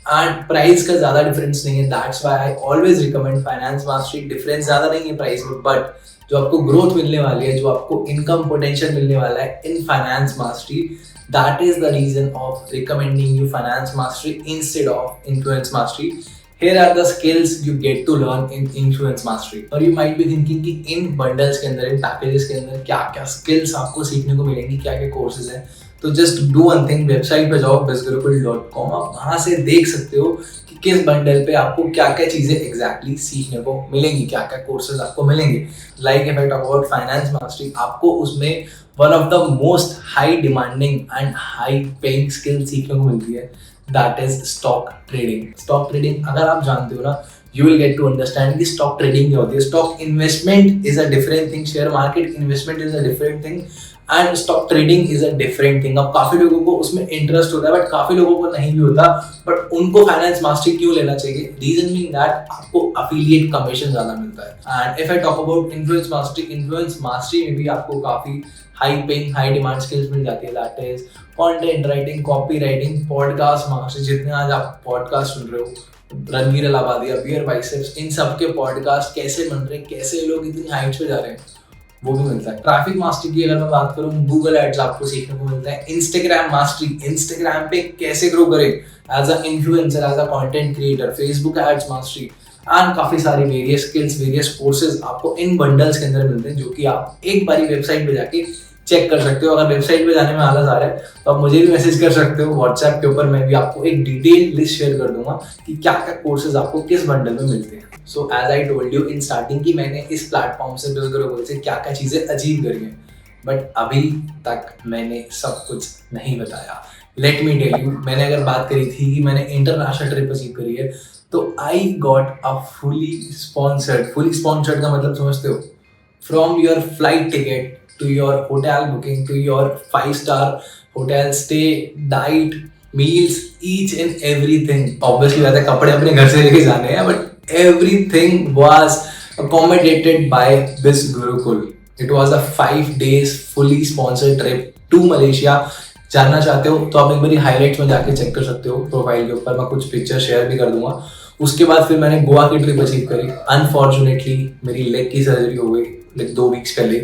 and price का ज्यादा डिफरेंस नहीं है। That's why I always recommend finance mastery. Difference ज्यादा नहीं है प्राइस में, बट जो आपको ग्रोथ मिलने वाली है, जो आपको इनकम पोटेंशियल मिलने वाला है in finance mastery, that is the reason of recommending you finance mastery instead of influence mastery. Here are the skills you get to learn in influence mastery. और you might be thinking कि इन bundles के अंदर, इन packages के अंदर क्या क्या skills आपको सीखने को मिलेंगी, क्या क्या courses हैं। तो just do one thing, website पे जाओ bizgurukul.com, आप वहाँ से देख सकते हो कि किस बंडल पे आपको क्या क्या चीजें exactly सीखने को मिलेंगी, क्या क्या courses आपको मिलेंगे। Like if I talk about finance mastery, आपको उसमें one of the most high demanding and high paying skills सीखने को मिलती है, that is stock trading. Stock trading अगर आप जानते हो ना, you will get to understand कि stock trading क्या होती है। Stock investment is a different thing, share market investment is a different thing, and stock trading is a different thing. अब काफी लोगों को उसमें इंटरेस्ट होता है, बट काफी लोगों को नहीं भी होता, बट उनको फाइनेंस मास्टरी क्यों लेना चाहिए? रीजन बीइंग दैट आपको अफिलिएट कमीशन ज्यादा मिलता है। And if I talk about influence mastery में भी आपको काफी high paying, high demand skills मिल जाती है। That is content writing, copy writing, podcast mastery. जितने आज आप पॉडकास्ट सुन रहे हो, रणवीर अलाहाबादी, बियर बाइसेप्स, इन सब के पॉडकास्ट कैसे बन रहे हैं, कैसे लोग इतनी हाइट्स पे जा रहे हैं, वो भी मिलता है। ट्रैफिक मास्टरी की अगर मैं बात करूँ, गूगल एड्स आपको सीखने को मिलता है। इंस्टाग्राम मास्टरी, इंस्टाग्राम पे कैसे ग्रो करें as a influencer, as a content creator. Facebook ads mastery, and काफ़ी सारी वेरियस स्किल्स, वेरियस कोर्सेज आपको इन बंडल्स के अंदर मिलते हैं, जो कि आप एक बारी वेबसाइट पे जाके चेक कर सकते हो। अगर वेबसाइट पे जाने में आलस आ रहा है तो आप मुझे भी मैसेज कर सकते हो व्हाट्सएप के ऊपर, मैं भी आपको एक डिटेल लिस्ट शेयर कर दूंगा कि क्या क्या कोर्सेज आपको किस बंडल में मिलते हैं। So as I told you in starting कि मैंने इस प्लेटफॉर्म से बिजग्रोबल से क्या क्या चीज़ें अचीव करी हैं, बट अभी तक मैंने सब कुछ नहीं बताया। लेट मी टेल यू, मैंने अगर बात करी थी कि मैंने इंटरनेशनल ट्रिप अचीव करी है, तो I got a fully sponsored का मतलब समझते हो? From your flight ticket to your hotel booking, to your 5-star hotel stay, diet, meals, each and everything. Obviously वैसे कपड़े अपने घर से लेके जाने हैं, but everything was accommodated by this Gurukul. It was a 5 days fully sponsored trip to Malaysia. जानना चाहते हो तो आप एक बारी हाईलाइट्स में जाके चेक कर सकते हो प्रोफाइल के ऊपर, मैं कुछ पिक्चर शेयर भी कर दूंगा। उसके बाद फिर मैंने गोवा की ट्रिप अचीव करी। अनफॉर्चुनेटली मेरी लेग की सर्जरी हो गई लाइक 2 वीक्स पहले,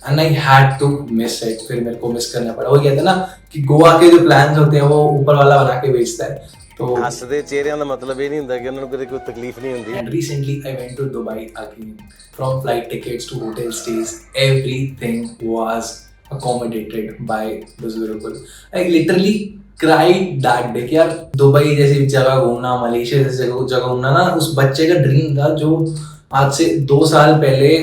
and I had to miss it. फिर मेरे को मिस करना पड़ा। वो कहते हैं ना कि गोवा के जो प्लान्स होते हैं वो ऊपर वाला बना के बेचता है। तो हੱਸਦੇ ਚਿਹਰਿਆਂ ਦਾ ਮਤਲਬ ਇਹ ਨਹੀਂ ਹੁੰਦਾ ਕਿ ਉਹਨਾਂ ਨੂੰ ਕਦੇ ਕੋਈ ਤਕਲੀਫ ਨਹੀਂ ਹੁੰਦੀ। And recently I went to Dubai again. From flight tickets to hotel stays, everything was accommodated by this Gurukul. I literally cried that day कि यार दुबई जैसी जगह घूमना, मलेशिया जैसी जगह घूमना ना उस बच्चे का ड्रीम था जो आज से 2 साल पहले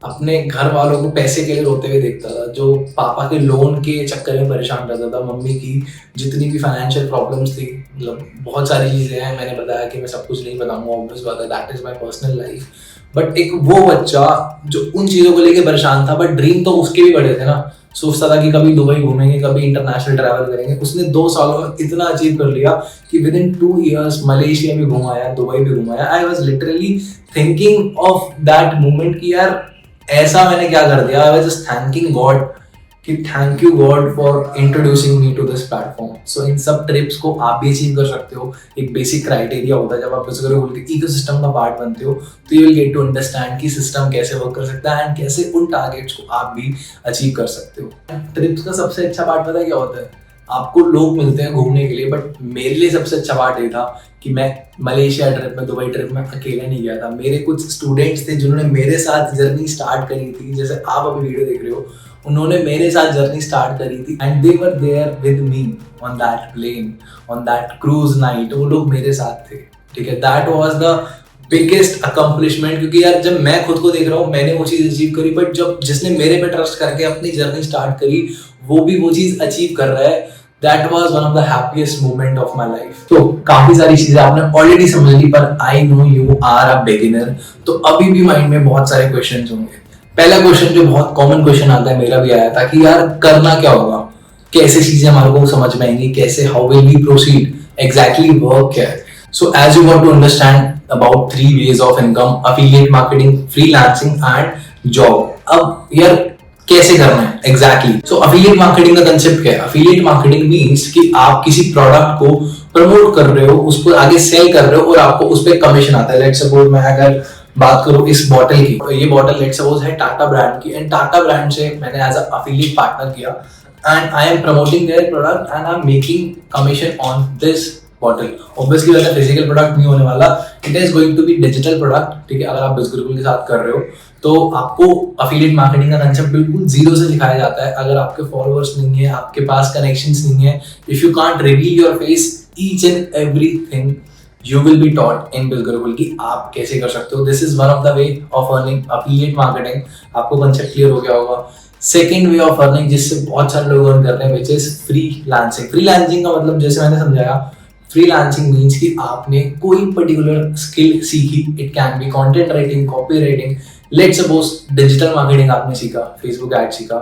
अपने घर वालों को पैसे के लिए रोते हुए देखता था, जो पापा के लोन के चक्कर में परेशान रहता था, मम्मी की जितनी भी फाइनेंशियल प्रॉब्लम्स थी, मतलब बहुत सारी चीज़ें हैं। मैंने बताया कि मैं सब कुछ नहीं बताऊंगा, ऑब्वियस बात है, that is my personal life. But एक वो बच्चा जो उन चीज़ों को लेके परेशान था, बट ड्रीम तो उसके भी बड़े थे ना। सोचता था कि कभी दुबई घूमेंगे, कभी इंटरनेशनल ट्रैवल करेंगे। उसने 2 सालों में इतना अचीव कर लिया कि विद इन 2 years मलेशिया भी घुमाया, दुबई भी घुमाया। I was literally thinking of that moment कि यार ऐसा मैंने क्या कर दिया। I was just thanking God कि thank you God for introducing me to this platform. So इन सब ट्रिप्स को आप भी अचीव कर सकते हो। एक बेसिक क्राइटेरिया होता है, जब आप बिजग्रोबल के इकोसिस्टम का पार्ट बनते हो तो you will get to understand कि सिस्टम कैसे वर्क कर सकता है एंड कैसे उन टारगेट्स को आप भी अचीव कर सकते हो। ट्रिप्स का सबसे अच्छा पार्ट पता है क्या होता है? आपको लोग मिलते हैं घूमने के लिए, बट मेरे लिए सबसे अच्छा पार्ट ये था कि मैं मलेशिया ट्रिप में, दुबई ट्रिप में अकेले नहीं गया था। मेरे कुछ स्टूडेंट्स थे जिन्होंने मेरे साथ जर्नी स्टार्ट करी थी, जैसे आप अभी वीडियो देख रहे हो, उन्होंने मेरे साथ जर्नी स्टार्ट करी थी and they were there with me on that plane, on that cruise night. वो लोग मेरे साथ थे, ठीक है। That was the biggest accomplishment, क्योंकि यार जब मैं खुद को देख रहा हूँ मैंने वो चीज़ अचीव करी, बट जब जिसने मेरे पे ट्रस्ट करके अपनी जर्नी स्टार्ट करी वो भी वो चीज़ अचीव कर रहा है, that was one of the happiest moment of my life. तो काफी सारी चीजें आपने ऑलरेडी समझ ली, पर I know you are a beginner, तो अभी भी माइंड में बहुत सारे क्वेश्चंस होंगे। पहला क्वेश्चन जो बहुत कॉमन क्वेश्चन आता है, मेरा भी आया था कि यार करना क्या होगा, कैसे चीजें हमारे को समझ में आएंगी, कैसे how will we proceed, exactly work क्या है। So as you want to understand about 3 ways of income, affiliate marketing, freelancing and job. अब यार कैसे करना है एग्जैक्टली। सो अफिलिएट मार्केटिंग का कंसेप्ट क्या है? अफिलिएट मार्केटिंग मींस कि आप किसी प्रोडक्ट को प्रमोट कर रहे हो, उसको आगे सेल कर रहे हो और आपको उस पर कमीशन आता है। लेट्स सपोज मैं अगर बात करूं इस बॉटल की, तो ये बॉटल लेट्स सपोज है टाटा ब्रांड की, एंड टाटा ब्रांड से मैंने एज अ अफिलिएट पार्टनर किया and I am promoting their product and I am making commission on this bottle. Obviously वैसा फिजिकल प्रोडक्ट नहीं होने वाला, it is going to be digital product, ठीक है। अगर आप बिजग्रोबल के साथ कर रहे हो तो आपको अफिलिएट मार्केटिंग का कंसेप्ट बिल्कुल जीरो से सिखाया जाता है। अगर आपके फॉलोअर्स नहीं है, आपके पास कनेक्शंस नहीं है, if you can't reveal your face, each and everything you will be taught in बिजग्रोबल कि आप कैसे कर सकते हो। This is one of the way of earning affiliate marketing. आपको कंसेप्ट क्लियर हो गया होगा। सेकेंड वे ऑफ अर्निंग जिससे बहुत सारे लोग अर्न कर रहे हैं, विच इज फ्रीलांसिंग। फ्रीलांसिंग का मतलब जैसे मैंने समझाया, फ्रीलांसिंग मीन्स कि आपने कोई पर्टिकुलर स्किल सीखी, it can be content writing, copy writing, let's suppose digital marketing आपने सीखा, फेसबुक एड सीखा,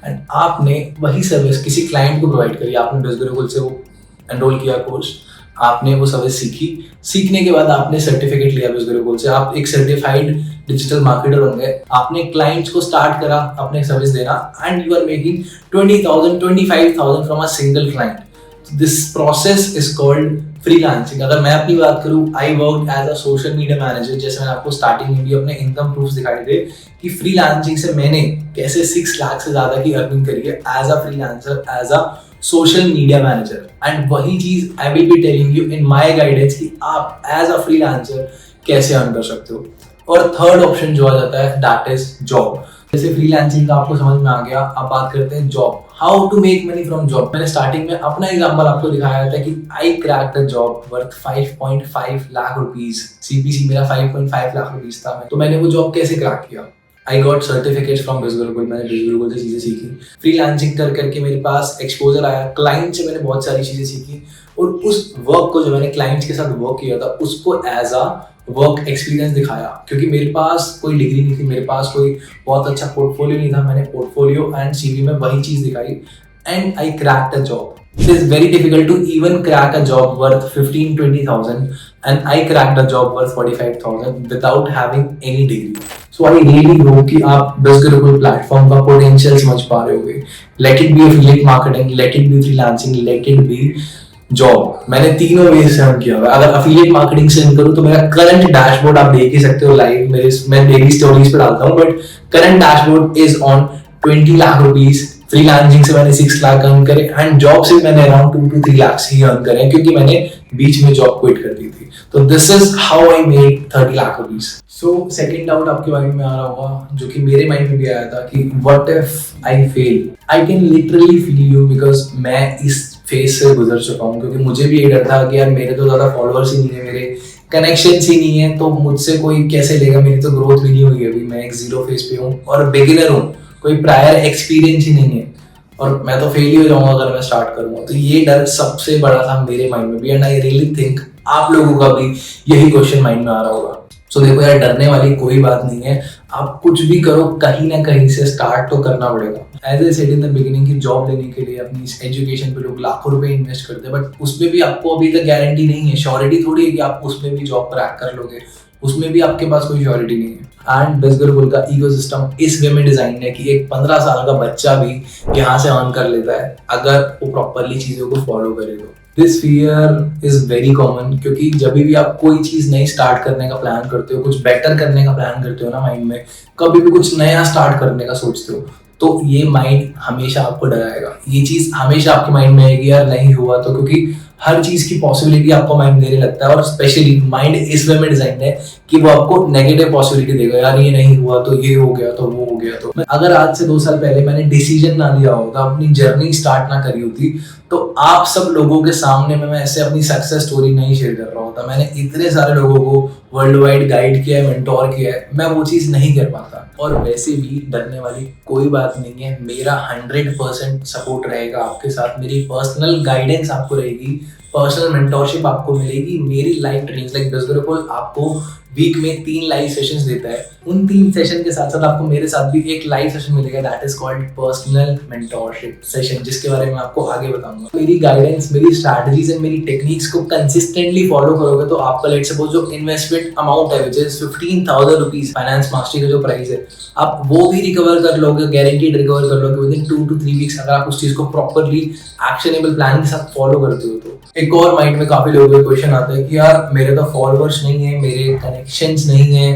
एंड आपने वही सर्विस किसी क्लाइंट को प्रोवाइड करी। आपने बिजग्रोबल से वो एनरोल किया कोर्स, आपने वो सर्विस सीखी, सीखने के बाद आपने सर्टिफिकेट लिया बिजग्रोबल से, आप एक सर्टिफाइड डिजिटल मार्केटर बन गए। आपने क्लाइंट्स को स्टार्ट करा अपने सर्विस देना and you are making 20,000 25,000 from a single client. This process is called freelancing. अगर मैं अपनी बात करूं, I work as a social media manager. जैसे मैंने आपको स्टार्टिंग में भी अपने इनकम प्रूफ दिखाए थे कि फ्रीलांसिंग से मैंने कैसे 6 लाख से ज्यादा की अर्निंग करी है as a freelancer, as a social media manager. And वही चीज I will be telling you in my guidance कि आप एज अ फ्रीलांसर कैसे अर्न कर सकते हो। और थर्ड ऑप्शन जो आ जाता है दैट इज जॉब। जैसे फ्रीलांसिंग का आपको समझ में आ गया, अब बात करते हैं job, how to make money from job. मैंने स्टार्टिंग में अपना एग्जांपल आपको दिखाया था कि I cracked a job worth 5.5 lakh rupees. CTC मेरा 5.5 लाख रुपीज था। तो मैंने वो जॉब कैसे क्रैक किया? I got certificates from Bizgurukul. मैंने बिजगुरुकुल से चीजें सीखी, फ्रीलांसिंग कर करके मेरे पास एक्सपोजर आया, क्लाइंट से मैंने बहुत सारी चीजें सीखी और उस वर्क को जो मैंने क्लाइंट्स के साथ वर्क किया था उसको एज अ वर्क एक्सपीरियंस दिखाया। क्योंकि मेरे पास कोई डिग्री नहीं थी, मेरे पास कोई बहुत अच्छा पोर्टफोलियो नहीं था, मैंने पोर्टफोलियो एंड सीवी में वही चीज दिखाई and I cracked a job. It is very difficult to even crack a job worth 15-20,000 and I cracked a job worth 45,000 without having any degree. So I really hope कि आप बिजगुरुकुल platform का potential समझ पा रहे होगे। Let it be affiliate marketing, let it be freelancing, let it be job. मैंने तीनों वे से अर्न किया हुआ है। अगर अफिलिएट मार्केटिंग से अर्न करूं तो मेरा करंट डैशबोर्ड आप देख ही सकते हो लाइव, मैं डेली स्टोरीज पे डालता हूं, but current dashboard is on 20 lakh rupees. Freelancing से मैंने 6 लाख अर्न करे एंड जॉब से मैंने around 2 to 3 lakh he earn करे क्योंकि मैंने बीच में जॉब क्विट कर दी थी। तो this is how I made 30 lakh rupees. So second doubt आपके माइंड में आ रहा होगा, जो कि मेरे माइंड में भी आया था कि what if I fail. I can literally feel you because मैं इस फेज से गुजर चुका हूँ। क्योंकि मुझे भी ये डर था कि यार मेरे तो ज्यादा फॉलोअर्स ही नहीं है, मेरे कनेक्शंस ही नहीं है, तो मुझसे कोई कैसे लेगा, मेरी तो ग्रोथ भी नहीं हुई अभी, मैं एक जीरो फेज पे हूँ और बिगिनर हूँ, कोई प्रायर एक्सपीरियंस ही नहीं है और मैं तो फेल ही हो जाऊंगा अगर मैं स्टार्ट करूंगा। तो ये डर सबसे बड़ा था मेरे माइंड में भी एंड आई रियली थिंक आप लोगों का भी यही क्वेश्चन माइंड में आ रहा होगा। सो देखो यार, डरने वाली कोई बात नहीं है, आप कुछ भी करो कहीं ना कहीं से स्टार्ट तो करना पड़ेगा। As I said in the beginning की जॉब लेने के लिए अपनी एजुकेशन पे लोग लाखों रुपए इन्वेस्ट करते हैं, बट उसमें भी आपको अभी तक गारंटी नहीं है, श्योरिटी थोड़ी है कि आप उसमें भी जॉब क्रैक कर लोगे, उसमें भी आपके पास कोई श्योरिटी नहीं है। एंड बिजगुरुकुल का इकोसिस्टम इस वे में डिजाइन है कि एक 15 साल का बच्चा भी यहाँ से अर्न कर लेता है अगर वो प्रॉपरली चीजों को फॉलो करे तो। This fear is very common क्योंकि जब भी आप कोई चीज नई स्टार्ट करने का प्लान करते हो, कुछ बेटर करने का प्लान करते हो ना माइंड में, कभी भी कुछ नया स्टार्ट करने का सोचते हो, तो ये माइंड हमेशा आपको डराएगा। ये चीज हमेशा आपके माइंड में आएगी यार नहीं हुआ तो, क्योंकि हर चीज की पॉसिबिलिटी आपको माइंड देने लगता है और स्पेशली माइंड इस वे में डिजाइन है कि वो आपको नेगेटिव पॉसिबिलिटी देगा, यार ये नहीं हुआ तो ये हो गया तो वो हो गया तो। अगर आज से 2 साल पहले मैंने डिसीजन ना लिया होता, अपनी जर्नी स्टार्ट ना करी होती, तो आप सब लोगों के सामने में मैं ऐसे अपनी सक्सेस स्टोरी नहीं शेयर कर रहा होता। मैंने इतने सारे लोगों को वर्ल्ड वाइड गाइड किया है, मेंटोर किया है, मैं वो चीज नहीं कर पाता। और वैसे भी डरने वाली कोई बात नहीं है, मेरा 100% सपोर्ट रहेगा आपके साथ, मेरी पर्सनल गाइडेंस आपको रहेगी, पर्सनल मेंटोरशिप आपको मिलेगी, मेरी लाइव ट्रेनिंग्स लाइक बिजगुरुकुल आपको वीक में 3 लाइव सेशंस देता है। उन 3 सेशन के साथ साथ आपको मेरे साथ भी एक लाइव सेशन मिलेगा, that is called personal mentorship session, जिसके बारे में आपको आगे बताऊंगा। मेरी गाइडेंस, मेरी स्ट्रैटेजीज एंड मेरी टेक्निक्स को कंसिस्टेंटली फॉलो करोगे तो आपका लेट सपोज जो इन्वेस्टमेंट अमाउंट है which is 15,000 rupees finance mastery का जो प्राइस है, आप वो भी रिकवर कर लोगे, गारंटीड रिकवर कर लोगे विद इन 2 to 3 वीक्स अगर आप उस चीज को प्रॉपरली एक्शनेबल प्लान के साथ फॉलो करते हो तो। एक और माइंड में काफी लोगों के क्वेश्चन आता है कि यार मेरे तो फॉलोअर्स नहीं है, मेरे कनेक्शंस नहीं है,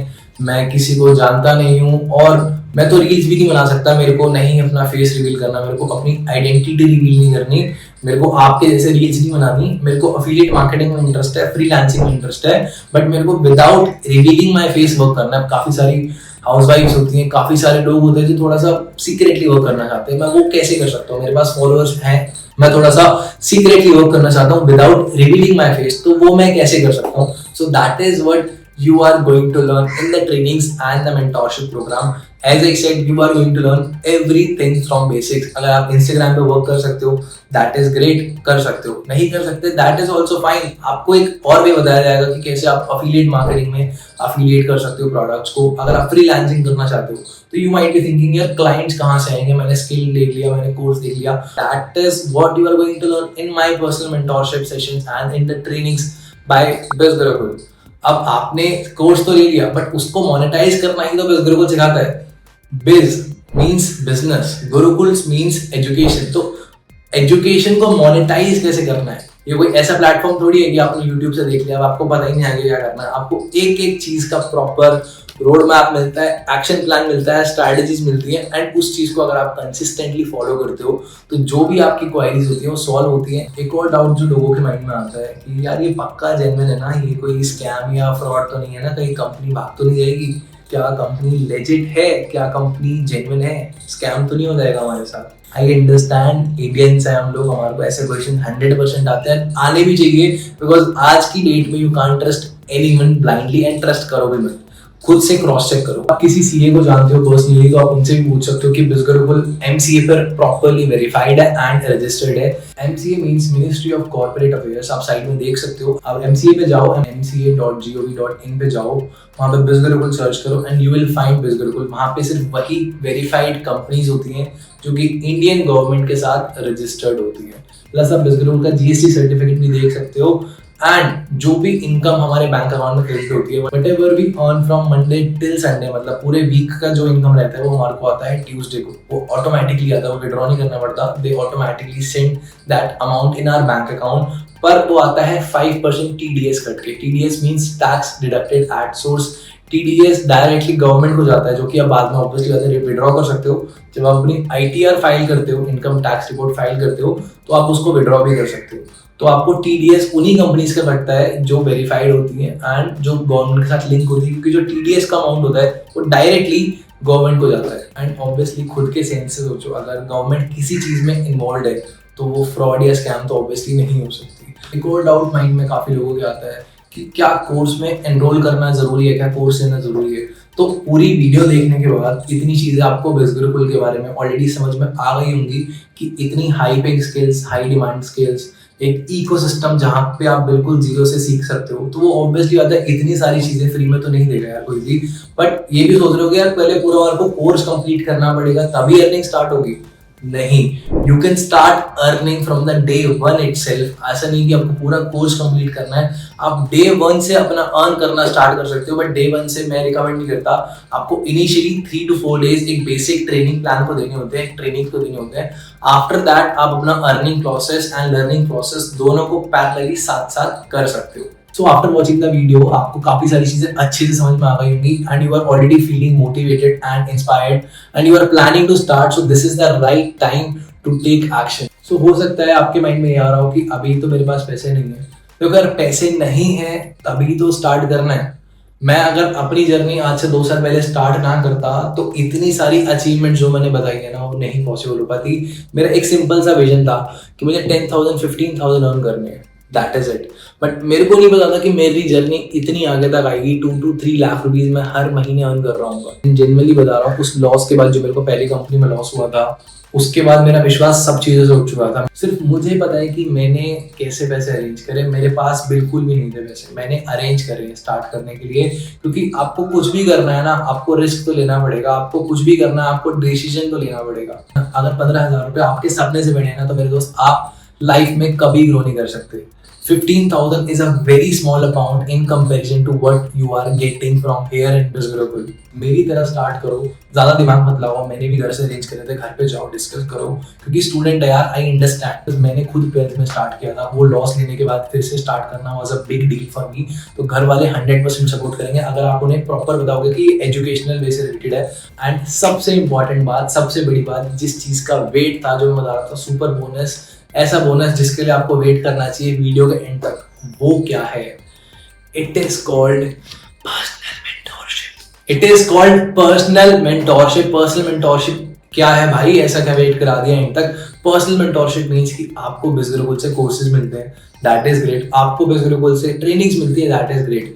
मैं किसी को जानता नहीं हूँ और मैं तो रील्स भी नहीं बना सकता, मेरे को नहीं अपना फेस रिवील करना, मेरे को अपनी आइडेंटिटी रिवील नहीं करनी, मेरे को आपके जैसे रील्स नहीं बनानी, मेरे को अफिलिएट मार्केटिंग में इंटरेस्ट है, फ्रीलांसिंग में इंटरेस्ट है, बट मेरे को without revealing my face work करना है। काफी सारी हाउसवाइफ्स होती हैं, काफी सारे लोग होते हैं जो थोड़ा सा सीक्रेटली वर्क करना चाहते हैं, मैं वो कैसे कर सकता हूँ? मेरे पास फॉलोअर्स हैं, मैं थोड़ा सा सीक्रेटली वर्क करना चाहता हूँ विदाउट रिवीलिंग माय फेस, तो वो मैं कैसे कर सकता हूँ? So that is what you are going to learn in the trainings and the mentorship program. As I said, you are going to learn everything from basics. अगर आप Instagram पे वर्क कर सकते हो that is great, कर सकते हो, नहीं कर सकते that is also fine। आपको एक और वे बताया जाएगा कि कैसे आप affiliate marketing में affiliate कर सकते हो प्रोडक्ट्स को। अगर आप freelancing करना चाहते हो तो you might be thinking यार clients कहाँ से आएंगे, मैंने skill देख लिया, मैंने कोर्स देख लिया, that is what you are going to learn in my personal mentorship sessions and in the trainings by बिजगुरुकुल। अब आपने कोर्स तो ले लिया बट उसको मोनेटाइज करना ही तो बिजगुरुकुल सिखाता है। बिज means business, Gurukul means education, तो एजुकेशन को मोनेटाइज कैसे करना है ये कोई ऐसा प्लेटफॉर्म थोड़ी है कि आपने यूट्यूब से देख लिया, अब आपको पता ही नहीं आगे क्या करना है। आपको एक एक चीज का प्रॉपर रोड मैप मिलता है, एक्शन प्लान मिलता है, स्ट्रैटेजीज मिलती है, एंड उस चीज को अगर आप कंसिस्टेंटली फॉलो करते हो तो जो भी आपकी क्वायरीज होती है वो सॉल्व होती है। एक और डाउट जो लोगों के माइंड में आता है कि यार ये पक्का जेन्युइन है ना, ये कोई स्कैम या फ्रॉड तो नहीं है ना, कहीं कंपनी भाग तो नहीं जाएगी, क्या कंपनी लेजिट है, क्या कंपनी जेन्युइन है, स्कैम तो नहीं हो जाएगा हमारे साथ। आई अंडरस्टैंड, इंडियंस है हम लोग, हमारे को ऐसे क्वेश्चन 100% आते हैं, आने भी चाहिए, बिकॉज आज की डेट में you can't trust anyone blindly, and trust करो भी मत, खुद से क्रॉस चेक करो। आप किसी सीए को जानते हो पर्सनली तो आप उनसे भी पूछ सकते हो कि बिजगुरुकुल एमसीए पर प्रॉपर्ली वेरीफाइड है एंड रजिस्टर्ड है। MCA means ministry of corporate affairs, आप साइड में देख सकते हो। आप एमसीए पे जाओ, mca.gov.in पे जाओ, वहां पे बिजगुरुकुल सर्च करो एंड यू विल फाइंड बिजगुरुकुल। वहां पे सिर्फ वही वेरीफाइड कंपनीज होती हैं जो कि इंडियन गवर्नमेंट के साथ रजिस्टर्ड होती है। प्लस आप बिजगुरुकुल का जीएसटी सर्टिफिकेट भी देख सकते हो, एंड जो भी इनकम हमारे बैंक अकाउंट में क्रेडिट होती है, whatever we earn from Monday till Sunday, मतलब पूरे वीक का जो इनकम रहता है वो हमारे को आता है ट्यूसडे को, वो ऑटोमेटिकली आता है, वो विड्रॉ नहीं करना पड़ता, they automatically send that amount in our bank account. पर वो आता है 5% टीडीएस कट के। TDS means tax deducted at source. TDS directly government को जाता है, जो कि आप बाद में ऑब्वियसली बात है विड्रॉ कर सकते हो। जब आप अपनी आईटीआर फाइल करते हो, इनकम टैक्स रिपोर्ट फाइल करते हो, तो आप उसको विड्रॉ भी कर सकते हो। तो आपको टीडीएस उन्हीं कंपनीज का कटता है जो वेरीफाइड होती है एंड जो गवर्नमेंट के साथ लिंक होती है, क्योंकि जो टीडीएस का अमाउंट होता है वो डायरेक्टली गवर्नमेंट को जाता है। एंड ऑब्वियसली खुद के सेंस से सोचो, अगर गवर्नमेंट किसी चीज में इन्वॉल्व है तो वो फ्रॉड या स्कैम तो ऑब्वियसली नहीं हो सकती। एक और डाउट माइंड में काफी लोगों के आता है कि क्या कोर्स में एनरोल करना जरूरी है, क्या कोर्स लेना जरूरी है। तो पूरी वीडियो देखने के बाद इतनी चीजें आपको बिजगुरुकुल के बारे में ऑलरेडी समझ में आ गई होंगी कि इतनी high paying skills, high demand skills, एक इकोसिस्टम जहाँ पे आप बिल्कुल जीरो से सीख सकते हो, तो वो ऑब्वियसली बात है इतनी सारी चीजें फ्री में तो नहीं देगा यार कोई भी। बट ये भी सोच रहे हो कि यार पहले पूरा आपको कोर्स कंप्लीट करना पड़ेगा तभी अर्निंग स्टार्ट होगी। नहीं, you can start earning from the day one itself. ऐसा नहीं कि आपको पूरा कोर्स कंप्लीट करना है, आप डे वन से अपना अर्न करना स्टार्ट कर सकते हो। बट डे वन से मैं रिकमेंड नहीं करता। आपको इनिशियली 3 to 4 डेज एक बेसिक ट्रेनिंग प्लान को देने होते हैं, ट्रेनिंग को देने होते हैं। आफ्टर दैट आप अपना earning process and learning process दोनों को पैरेलली साथ साथ कर सकते हो। So after watching the video, आपको काफी सारी चीजें अच्छे से समझ में आ गई होंगी, and you are already feeling motivated and inspired, and you are planning to start. So this is the right time to take action. So हो सकता है आपके माइंड में ये आ रहा हो कि अभी तो मेरे पास पैसे नहीं है। तो अगर पैसे नहीं है तभी तो स्टार्ट करना है। मैं अगर अपनी जर्नी आज से 2 साल पहले स्टार्ट ना करता तो इतनी सारी अचीवमेंट जो मैंने बताई है ना वो नहीं पॉसिबल हो पाती। मेरा एक सिंपल सा विजन था कि मुझे 10,000 15,000 अर्न करने हैं, दैट इज इट। बट मेरे को नहीं पता था कि मेरी जर्नी इतनी आगे तक आएगी। 2 to 3 लाख रुपीज मैं हर महीने अर्न कर रहा हूँ। जेन्युइनली बता रहा हूँ, उस लॉस के बाद जो मेरे को पहली कंपनी में लॉस हुआ था, उसके बाद मेरा विश्वास सब चीजों से उठ चुका था। सिर्फ मुझे पता है कि मैंने कैसे पैसे अरेंज करे। मेरे पास बिल्कुल भी नहीं थे पैसे, मैंने अरेंज करे स्टार्ट करने के लिए। क्योंकि आपको कुछ भी करना है ना, आपको रिस्क तो लेना पड़ेगा। आपको कुछ भी करना है, आपको डिसीजन तो लेना पड़ेगा। अगर 15,000 रुपये आपके सपने से बने हैं ना, तो मेरे दोस्त आप लाइफ में कभी ग्रो नहीं कर सकते। 15,000 is a very small amount in comparison to what you are getting from here in बिजगुरुकुल। मेरी तरह स्टार्ट करो, ज्यादा दिमाग मत लगाओ। मैंने भी घर से अरेंज करे थे, घर पे जाओ डिस्कस करो, क्योंकि स्टूडेंट है यार, आई अंडरस्टैंड। मैंने खुद 12th में स्टार्ट किया था, वो लॉस लेने के बाद फिर से स्टार्ट करना was a big deal for me. तो घर वाले 100% सपोर्ट करेंगे अगर आप उन्हें प्रॉपर बताओगे कि ये एजुकेशनल वे से रिलेटेड है। एंड सबसे इंपॉर्टेंट बात, सबसे बड़ी बात, जिस चीज का वेट था जो मैं बता रहा था, सुपर बोनस, ऐसा बोनस जिसके लिए आपको वेट करना चाहिए वीडियो के एंड तक, वो क्या है? It is called personal mentorship. It is called personal mentorship. Personal mentorship क्या है भाई? ऐसा क्या वेट करा दिया एंड तक? पर्सनल मेंटोरशिप मींस कि आपको बिजगुरुकुल से कोर्सेज मिलते हैं, दैट इज ग्रेट। आपको बिजगुरुकुल से ट्रेनिंग्स मिलती है, that is great.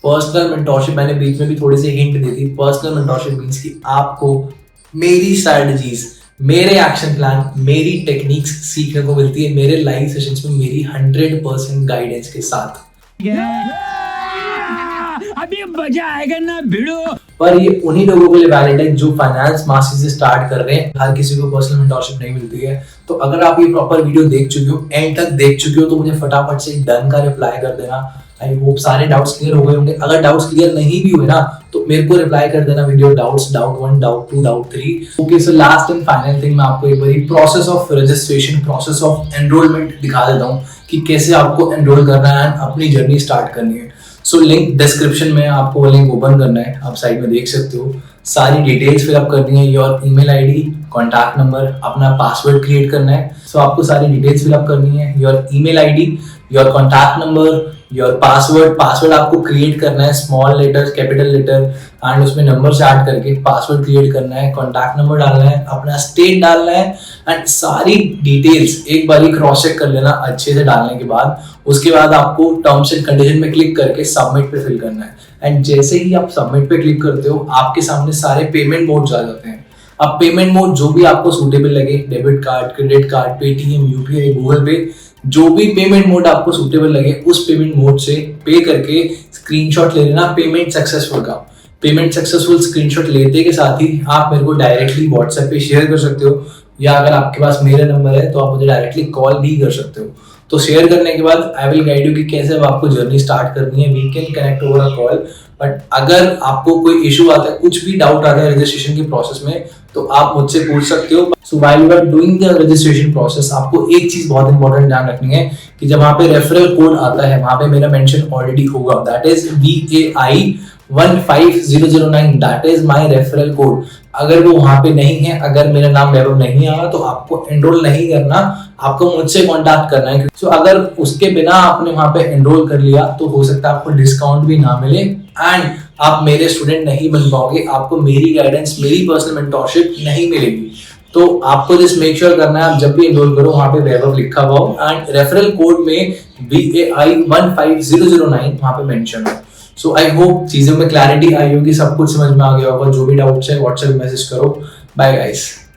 Personal mentorship मैंने बीच में भी थोड़ी सी हिंट दी थी। पर्सनल मेंटोरशिप मींस कि आपको मेरी स्ट्रैटेजीज, मेरे एक्शन प्लान, मेरी टेक्निक्स सीखने को मिलती है मेरे लाइव सेशंस में, मेरी 100% गाइडेंस के साथ। अभी मजा आएगा ना भिड़ो। पर ये उन्हीं लोगों के लिए वैलिड है जो फाइनेंस मास्टर्स से स्टार्ट कर रहे हैं। हर किसी को पर्सनल मेंटोरशिप नहीं मिलती है। तो अगर आप ये प्रॉपर वीडियो देख चुके हो, एंड तक देख चुके हो, तो मुझे फटाफट से डन का रिप्लाई कर देना। आई होप सारे डाउट्स क्लियर हो गए होंगे। अगर डाउट्स क्लियर नहीं भी हुए ना, तो मेरे को रिप्लाई कर देना video doubts, doubt 1, doubt 2, doubt 3। Okay, so last and final thing, मैं आपको एक बार process of registration, process of enrolment दिखा देता हूँ कि कैसे आपको एनरोल करना है एंड अपनी जर्नी स्टार्ट करनी है। सो लिंक डिस्क्रिप्शन में, आपको वो लिंक ओपन करना है, आप साइड में देख सकते हो। सारी डिटेल्स फिलअप करनी है, your email ID, contact number, अपना पासवर्ड क्रिएट करना है। सो आपको सारी डिटेल्स फिलअप करनी है, your email ID, your contact number, your password आपको क्रिएट करना है, small letter, capital letter and उसमें नंबर से ऐड करके पासवर्ड क्रिएट करना है, कॉन्टैक्ट नंबर डालना है, अपना स्टेट डालना है एंड सारी डिटेल्स एक बार ही क्रॉस चेक कर लेना अच्छे से डालने के बाद। उसके बाद आपको टर्म्स एंड कंडीशन में क्लिक करके सबमिट पे फिल करना है एंड जैसे ही आप सबमिट पे क्लिक करते हो आपके सामने सारे पेमेंट मोड्स आ जाते हैं। अब पेमेंट मोड जो भी आपको सूटेबल लगे, debit card, credit card, Paytm, UPI, Google पे, जो भी पेमेंट मोड आपको सूटेबल लगे उस पेमेंट मोड से पे करके स्क्रीनशॉट ले लेना पेमेंट सक्सेसफुल का। पेमेंट सक्सेसफुल स्क्रीनशॉट लेते के साथ ही आप मेरे को डायरेक्टली व्हाट्सएप पे शेयर कर सकते हो, या अगर आपके पास मेरा नंबर है तो आप मुझे डायरेक्टली कॉल भी कर सकते हो। तो शेयर करने के बाद आई विल गाइड यू कि कैसे अब आपको जर्नी स्टार्ट करनी है। We can connect over a call, but अगर आपको कोई इशू आता है, कुछ भी डाउट आता है रजिस्ट्रेशन के प्रोसेस में, तो आप मुझसे पूछ सकते हो। So while you are doing the registration process, आपको एक चीज बहुत इंपॉर्टेंट ध्यान रखनी है कि जब वहां पे रेफरल कोड आता है वहां पे मेरा मेंशन ऑलरेडी होगा, that is VAI 15009, that is my referral code. अगर वो वहां पे नहीं है, अगर मेरा नाम वैभव नहीं आया तो आपको एनरोल नहीं करना, आपको मुझसे कांटेक्ट करना है। सो अगर उसके बिना आपने वहां पे एनरोल कर लिया तो हो सकता है आपको डिस्काउंट भी ना मिले एंड आप मेरे स्टूडेंट नहीं बन पाओगे, आपको मेरी गाइडेंस, मेरी पर्सनल मेंटोरशिप नहीं मिलेगी। तो आपको जस्ट मेक श्योर करना है आप जब भी एनरोल करो वहां पे वैभव लिखा हुआ हो एंड रेफरल कोड में VAI 15009 वहां पे मेंशन हो। सो आई होप चीजों में क्लैरिटी आई होगी, सब कुछ समझ में आ गया होगा। जो भी डाउट्स है व्हाट्सएप मैसेज करो। Bye guys.